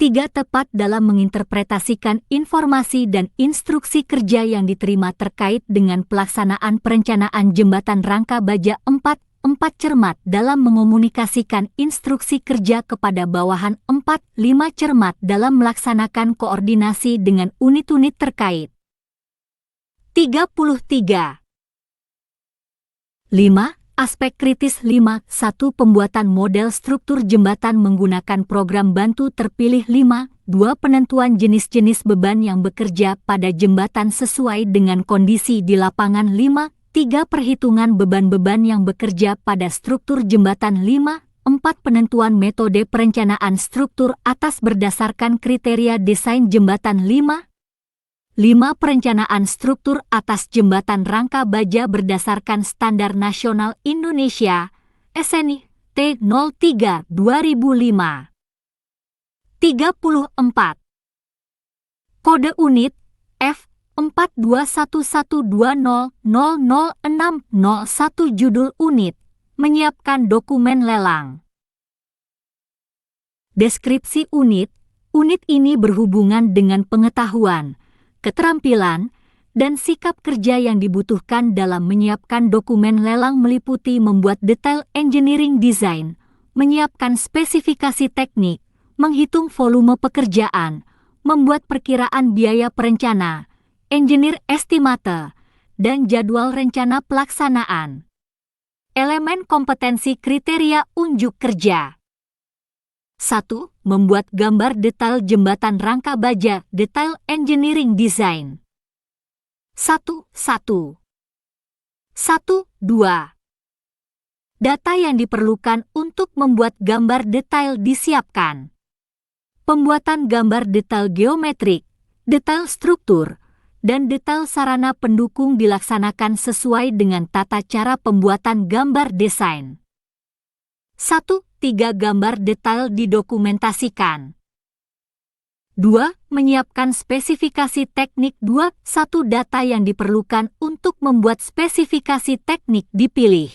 3. Tepat dalam menginterpretasikan informasi dan instruksi kerja yang diterima terkait dengan pelaksanaan perencanaan jembatan rangka baja 4. 4. Cermat dalam mengomunikasikan instruksi kerja kepada bawahan 4. 5. Cermat dalam melaksanakan koordinasi dengan unit-unit terkait. 33. 5. Aspek kritis 5. 1. Pembuatan model struktur jembatan menggunakan program bantu terpilih 5. 2. Penentuan jenis-jenis beban yang bekerja pada jembatan sesuai dengan kondisi di lapangan 5. 3. Perhitungan beban-beban yang bekerja pada struktur jembatan 5. 4. Penentuan metode perencanaan struktur atas berdasarkan kriteria desain jembatan 5. 5. Perencanaan struktur atas jembatan rangka baja berdasarkan Standar Nasional Indonesia (SNI) T03/2005. 34. Kode unit F 421120000601 judul unit, menyiapkan dokumen lelang. Deskripsi unit ini berhubungan dengan pengetahuan, keterampilan, dan sikap kerja yang dibutuhkan dalam menyiapkan dokumen lelang meliputi membuat detail engineering design, menyiapkan spesifikasi teknik, menghitung volume pekerjaan, membuat perkiraan biaya perencana, engineer estimate, dan jadwal rencana pelaksanaan. Elemen kompetensi kriteria unjuk kerja. 1. Membuat gambar detail jembatan rangka baja, detail engineering design. 1. 2. Data yang diperlukan untuk membuat gambar detail disiapkan. Pembuatan gambar detail geometrik, detail struktur, dan detail sarana pendukung dilaksanakan sesuai dengan tata cara pembuatan gambar desain. 1. 3 gambar detail didokumentasikan. 2. Menyiapkan spesifikasi teknik. 2. 1 data yang diperlukan untuk membuat spesifikasi teknik dipilih.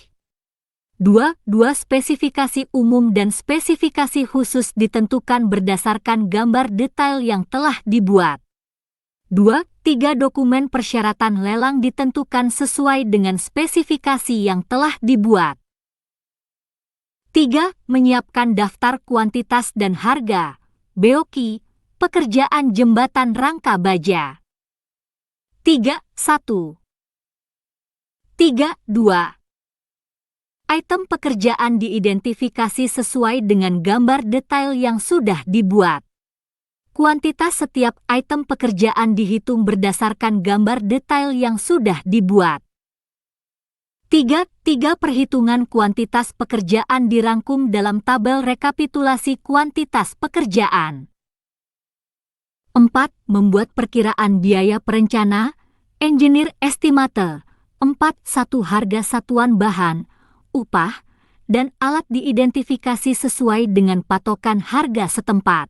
2. Spesifikasi umum dan spesifikasi khusus ditentukan berdasarkan gambar detail yang telah dibuat. 2. 3 dokumen persyaratan lelang ditentukan sesuai dengan spesifikasi yang telah dibuat. 3. Menyiapkan daftar kuantitas dan harga, BOQ, pekerjaan jembatan rangka baja. 3. 1. 3. 2. Item pekerjaan diidentifikasi sesuai dengan gambar detail yang sudah dibuat. Kuantitas setiap item pekerjaan dihitung berdasarkan gambar detail yang sudah dibuat. 3. Perhitungan kuantitas pekerjaan dirangkum dalam tabel rekapitulasi kuantitas pekerjaan. 4. Membuat perkiraan biaya perencana, engineer estimate. 4. 1 harga satuan bahan, upah, dan alat diidentifikasi sesuai dengan patokan harga setempat.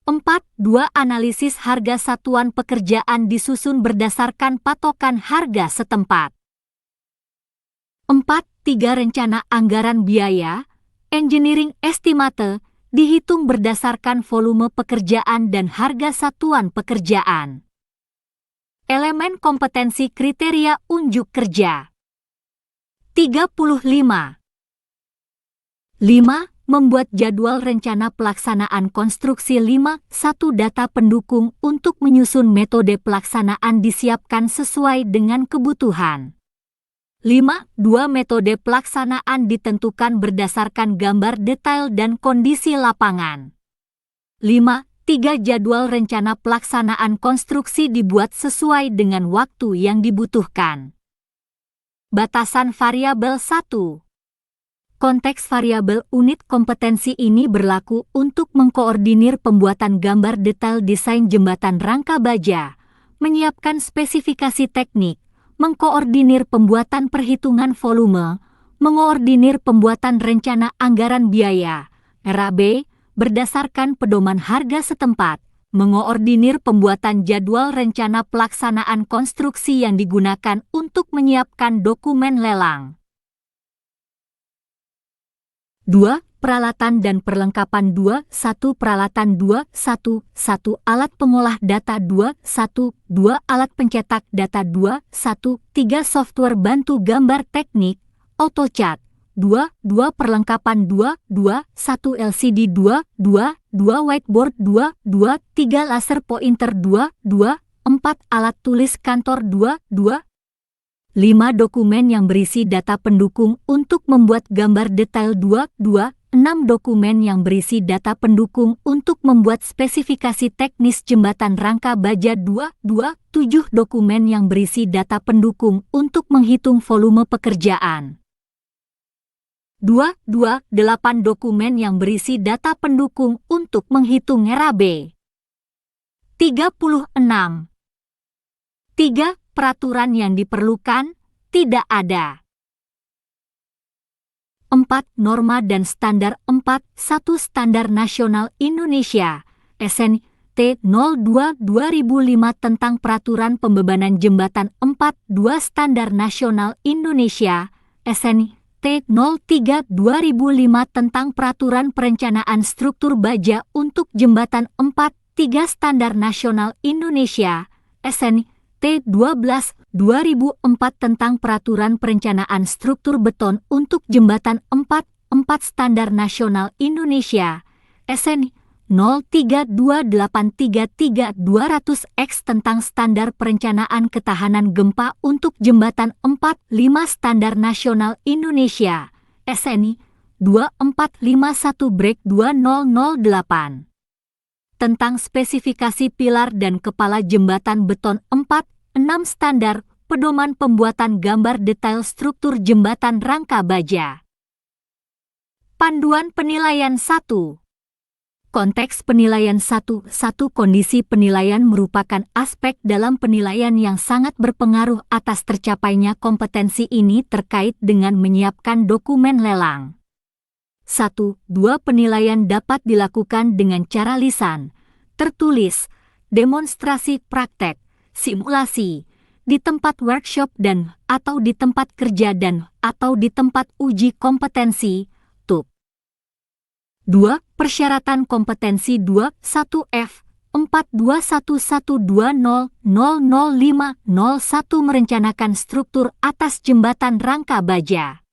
4. 2 analisis harga satuan pekerjaan disusun berdasarkan patokan harga setempat. 4. 3 rencana anggaran biaya, engineering estimate, dihitung berdasarkan volume pekerjaan dan harga satuan pekerjaan. Elemen kompetensi kriteria unjuk kerja. 35. 5. Membuat jadwal rencana pelaksanaan konstruksi. 5. 1 data pendukung untuk menyusun metode pelaksanaan disiapkan sesuai dengan kebutuhan. 5. 2 metode pelaksanaan ditentukan berdasarkan gambar detail dan kondisi lapangan. 5. 3 jadwal rencana pelaksanaan konstruksi dibuat sesuai dengan waktu yang dibutuhkan. Batasan variabel 1. Konteks variabel unit kompetensi ini berlaku untuk mengkoordinir pembuatan gambar detail desain jembatan rangka baja, menyiapkan spesifikasi teknik, mengkoordinir pembuatan perhitungan volume, mengoordinir pembuatan rencana anggaran biaya, RAB, berdasarkan pedoman harga setempat, mengoordinir pembuatan jadwal rencana pelaksanaan konstruksi yang digunakan untuk menyiapkan dokumen lelang. 2. Peralatan dan perlengkapan. 2. 1 peralatan. 2. 1 alat pengolah data. 2. 2 alat pencetak data. 2. 3 software bantu gambar teknik, AutoCAD. 2 perlengkapan. 2. 1 LCD. 2 whiteboard. 2 3 laser pointer. 2 4 alat tulis kantor. 2 5 dokumen yang berisi data pendukung untuk membuat gambar detail. 2 6 dokumen yang berisi data pendukung untuk membuat spesifikasi teknis jembatan rangka baja. 2 7 dokumen yang berisi data pendukung untuk menghitung volume pekerjaan. 2 8 dokumen yang berisi data pendukung untuk menghitung RAB. 36. 3 peraturan yang diperlukan, tidak ada. 4 norma dan standar. 4 1 Standar Nasional Indonesia, SNT 02/2005 tentang peraturan pembebanan jembatan. 4 2 Standar Nasional Indonesia, SNT 03/2005 tentang peraturan perencanaan struktur baja untuk jembatan. 4 3 Standar Nasional Indonesia, SNT 12/2004 tentang peraturan perencanaan struktur beton untuk jembatan. 4 Standar Nasional Indonesia, SN 032833-200X tentang standar perencanaan ketahanan gempa untuk jembatan. 4 5 Standar Nasional Indonesia, SNI 2451/2008 tentang spesifikasi pilar dan kepala jembatan beton. 4 6 Standar pedoman pembuatan gambar detail struktur jembatan rangka baja. Panduan penilaian 1. Konteks penilaian. 1 kondisi penilaian merupakan aspek dalam penilaian yang sangat berpengaruh atas tercapainya kompetensi ini terkait dengan menyiapkan dokumen lelang. 1. 2. Penilaian dapat dilakukan dengan cara lisan, tertulis, demonstrasi praktek, simulasi, di tempat workshop dan atau di tempat kerja dan atau di tempat uji kompetensi, TUP. 2. Persyaratan kompetensi 21F 421120000501 merencanakan struktur atas jembatan rangka baja.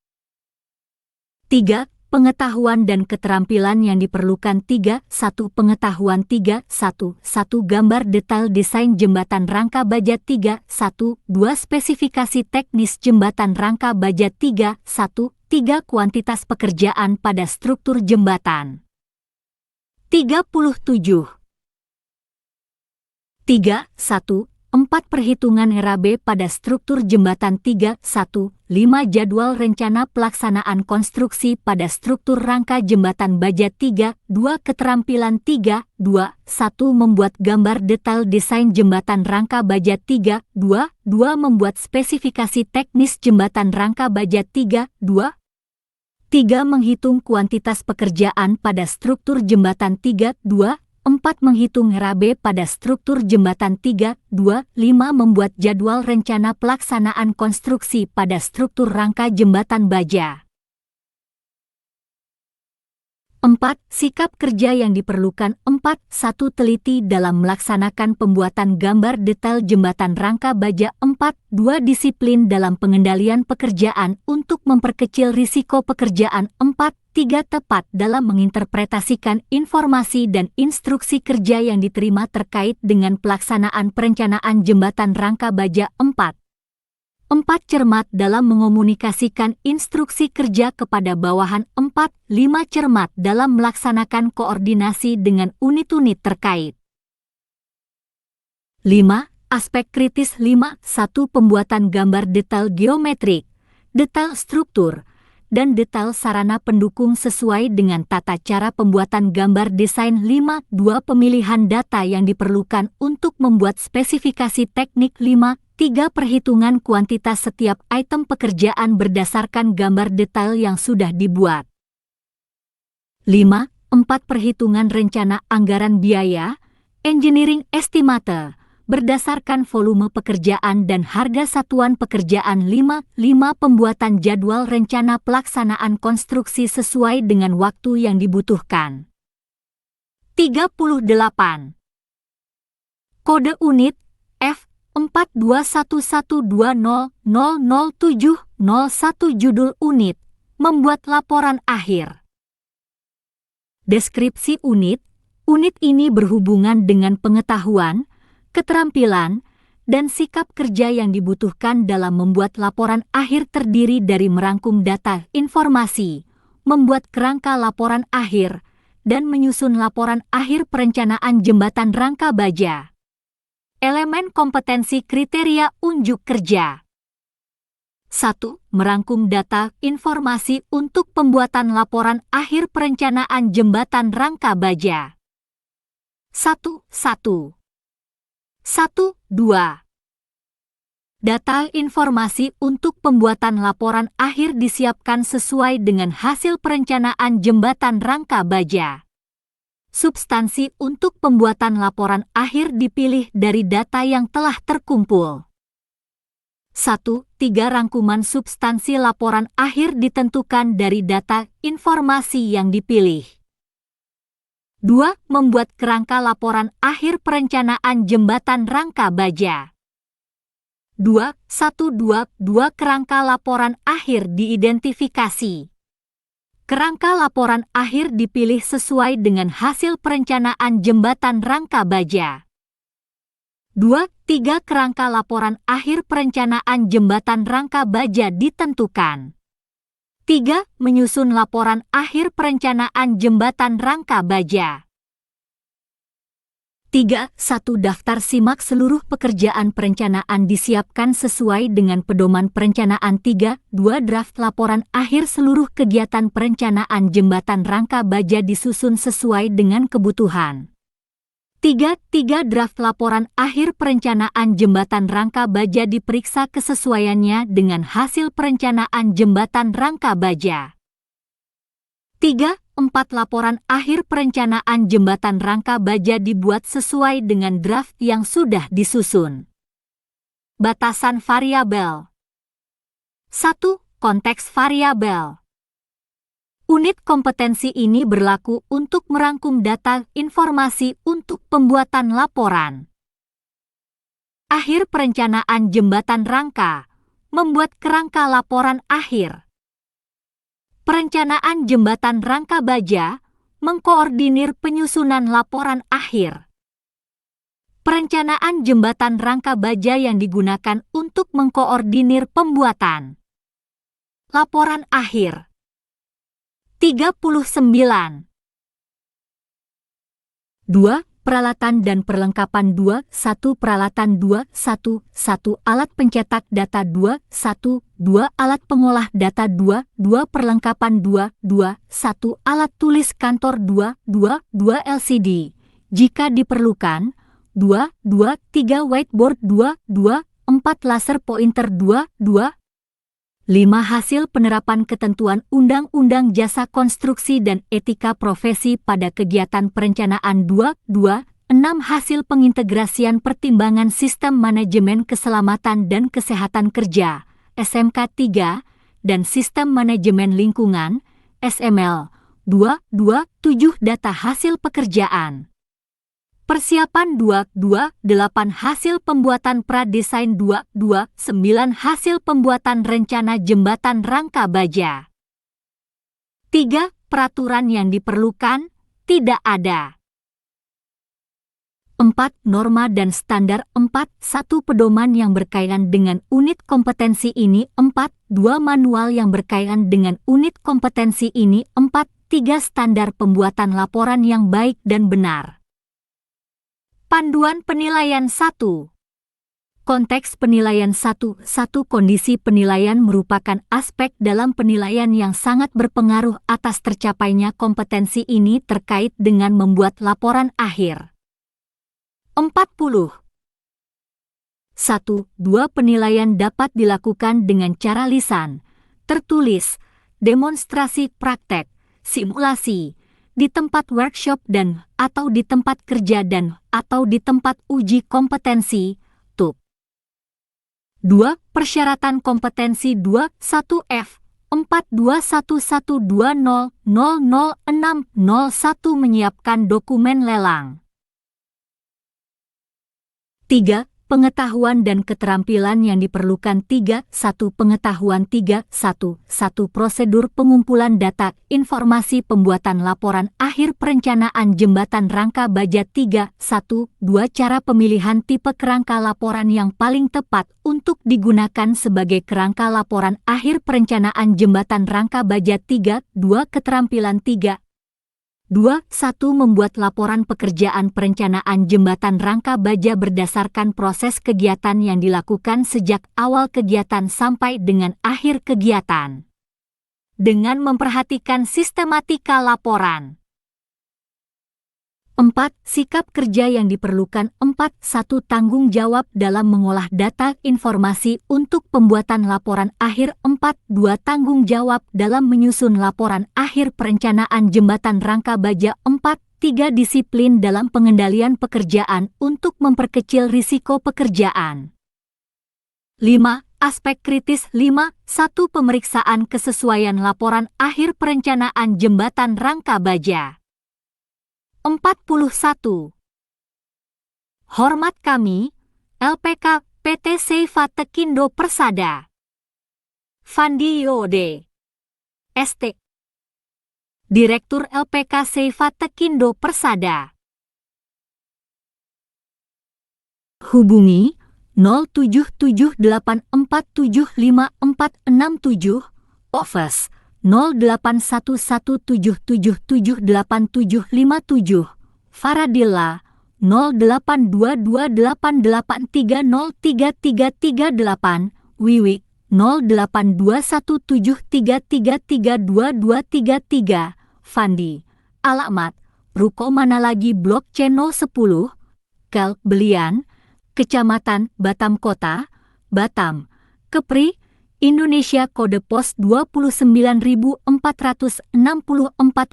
3. Pengetahuan dan keterampilan yang diperlukan 3. 1. Pengetahuan 3. 1. Gambar detail desain jembatan rangka baja 3. 1. 2. Spesifikasi teknis jembatan rangka baja 3. 1. 3. Kuantitas pekerjaan pada struktur jembatan. 37. 3. 1. 4. Perhitungan RAB pada struktur jembatan 3. 1. 5. Jadwal rencana pelaksanaan konstruksi pada struktur rangka jembatan baja 3. 2. Keterampilan 3. 2. 1. Membuat gambar detail desain jembatan rangka baja 3. 2. 2. Membuat spesifikasi teknis jembatan rangka baja 3. 2. 3. Menghitung kuantitas pekerjaan pada struktur jembatan 3. 2. 4. Menghitung RAB pada struktur jembatan 3. 2. 5. Membuat jadwal rencana pelaksanaan konstruksi pada struktur rangka jembatan baja. 4. Sikap kerja yang diperlukan 4. 1. Teliti dalam melaksanakan pembuatan gambar detail jembatan rangka baja 4. 2. Disiplin dalam pengendalian pekerjaan untuk memperkecil risiko pekerjaan 4. 3. Tepat dalam menginterpretasikan informasi dan instruksi kerja yang diterima terkait dengan pelaksanaan perencanaan jembatan rangka baja 4. 4. Cermat dalam mengomunikasikan instruksi kerja kepada bawahan 4. 5. Cermat dalam melaksanakan koordinasi dengan unit-unit terkait. 5. Aspek kritis 5. 1. Pembuatan gambar detail geometrik, detail struktur, dan detail sarana pendukung sesuai dengan tata cara pembuatan gambar desain 5. 2. Pemilihan data yang diperlukan untuk membuat spesifikasi teknik 5. 3. Perhitungan kuantitas setiap item pekerjaan berdasarkan gambar detail yang sudah dibuat. 5. 4. Perhitungan rencana anggaran biaya, engineering estimate, berdasarkan volume pekerjaan dan harga satuan pekerjaan 5. 5. Pembuatan jadwal rencana pelaksanaan konstruksi sesuai dengan waktu yang dibutuhkan. 38. Kode unit F 421120000701 judul unit, membuat laporan akhir. Deskripsi unit. Unit ini berhubungan dengan pengetahuan, keterampilan, dan sikap kerja yang dibutuhkan dalam membuat laporan akhir terdiri dari merangkum data informasi, membuat kerangka laporan akhir, dan menyusun laporan akhir perencanaan jembatan rangka baja. Elemen kompetensi kriteria unjuk kerja. 1. Merangkum data informasi untuk pembuatan laporan akhir perencanaan jembatan rangka baja. 1. 2. Data informasi untuk pembuatan laporan akhir disiapkan sesuai dengan hasil perencanaan jembatan rangka baja. Substansi untuk pembuatan laporan akhir dipilih dari data yang telah terkumpul. 1. 3. Rangkuman substansi laporan akhir ditentukan dari data informasi yang dipilih. 2. Membuat kerangka laporan akhir perencanaan jembatan rangka baja. 2. 2. Kerangka laporan akhir diidentifikasi. Kerangka laporan akhir dipilih sesuai dengan hasil perencanaan jembatan rangka baja. 2. 3. Kerangka laporan akhir perencanaan jembatan rangka baja ditentukan. 3. Menyusun laporan akhir perencanaan jembatan rangka baja. 3. 1. Daftar simak seluruh pekerjaan perencanaan disiapkan sesuai dengan pedoman perencanaan 3. 2. Draft laporan akhir seluruh kegiatan perencanaan jembatan rangka baja disusun sesuai dengan kebutuhan. 3. Draft laporan akhir perencanaan jembatan rangka baja diperiksa kesesuaiannya dengan hasil perencanaan jembatan rangka baja. 3-4 laporan akhir perencanaan jembatan rangka baja dibuat sesuai dengan draft yang sudah disusun. Batasan variabel. 1. Konteks variabel. Unit kompetensi ini berlaku untuk merangkum data informasi untuk pembuatan laporan. Akhir perencanaan jembatan rangka, membuat kerangka laporan akhir. Perencanaan jembatan rangka baja, mengkoordinir penyusunan laporan akhir. Perencanaan jembatan rangka baja yang digunakan untuk mengkoordinir pembuatan laporan akhir. 39. 2. Peralatan dan perlengkapan 2. 1. Peralatan 2. 1. 1. Alat pencetak data 2. 1. 2. Alat pengolah data 2. 2. Perlengkapan 2. 2. 1. Alat tulis kantor 2. 2. 2. LCD. Jika diperlukan. 2. 2. 3. Whiteboard 2. 2. 4. Laser pointer 2. 2. 5. Hasil penerapan ketentuan Undang-Undang Jasa Konstruksi dan Etika Profesi pada kegiatan perencanaan 2. 2. 6. Hasil pengintegrasian pertimbangan sistem manajemen keselamatan dan kesehatan kerja SMK 3 dan sistem manajemen lingkungan SML 2. 2. 7. Data hasil pekerjaan. Persiapan 2. 2. 8. Hasil pembuatan pradesain 2. 2. 9. Hasil pembuatan rencana jembatan rangka baja. 3. Peraturan yang diperlukan, tidak ada. 4. Norma dan standar 4. 1. Pedoman yang berkaitan dengan unit kompetensi ini 4. 2. Manual yang berkaitan dengan unit kompetensi ini 4. 3. Standar pembuatan laporan yang baik dan benar. Panduan penilaian 1. Konteks penilaian 1. 1. Kondisi penilaian merupakan aspek dalam penilaian yang sangat berpengaruh atas tercapainya kompetensi ini terkait dengan membuat laporan akhir. 40. 1. 2. Penilaian dapat dilakukan dengan cara lisan, tertulis, demonstrasi praktek, simulasi, di tempat workshop dan atau di tempat kerja dan atau di tempat uji kompetensi, TUP. 2. Persyaratan kompetensi 2. 1F 421120000601 menyiapkan dokumen lelang. 3. Pengetahuan dan keterampilan yang diperlukan 3. 1. Pengetahuan 3. 1. 1. Prosedur pengumpulan data, informasi pembuatan laporan akhir perencanaan jembatan rangka baja 3. 1. 2. Cara pemilihan tipe kerangka laporan yang paling tepat untuk digunakan sebagai kerangka laporan akhir perencanaan jembatan rangka baja 3. 2. Keterampilan 3. 2. 1. Membuat laporan pekerjaan perencanaan jembatan rangka baja berdasarkan proses kegiatan yang dilakukan sejak awal kegiatan sampai dengan akhir kegiatan. Dengan memperhatikan sistematika laporan. 4. Sikap kerja yang diperlukan 4. 1. Tanggung jawab dalam mengolah data informasi untuk pembuatan laporan akhir 4. 2. Tanggung jawab dalam menyusun laporan akhir perencanaan jembatan rangka baja 4. 3. Disiplin dalam pengendalian pekerjaan untuk memperkecil risiko pekerjaan. 5. Aspek kritis 5. 1. Pemeriksaan kesesuaian laporan akhir perencanaan jembatan rangka baja. 41. Hormat kami, LPK PT Seifa Tekindo Persada. Fandi Yode, ST. Direktur LPK Seifa Tekindo Persada. Hubungi 0778475467, Office 0811778757, Faradilla 082288303338, Wiwi 082173332233, Fandi. Alamat, Ruko Manalagi Blok C 10, Kel Belian, Kecamatan Batam Kota, Batam, Kepri, Indonesia kode pos 29464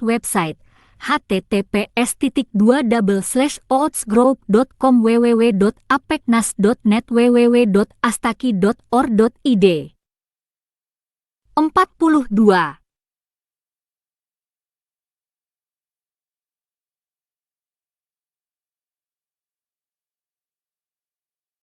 website https://outsgroup.com www.apeknas.net www.astaki.or.id 42.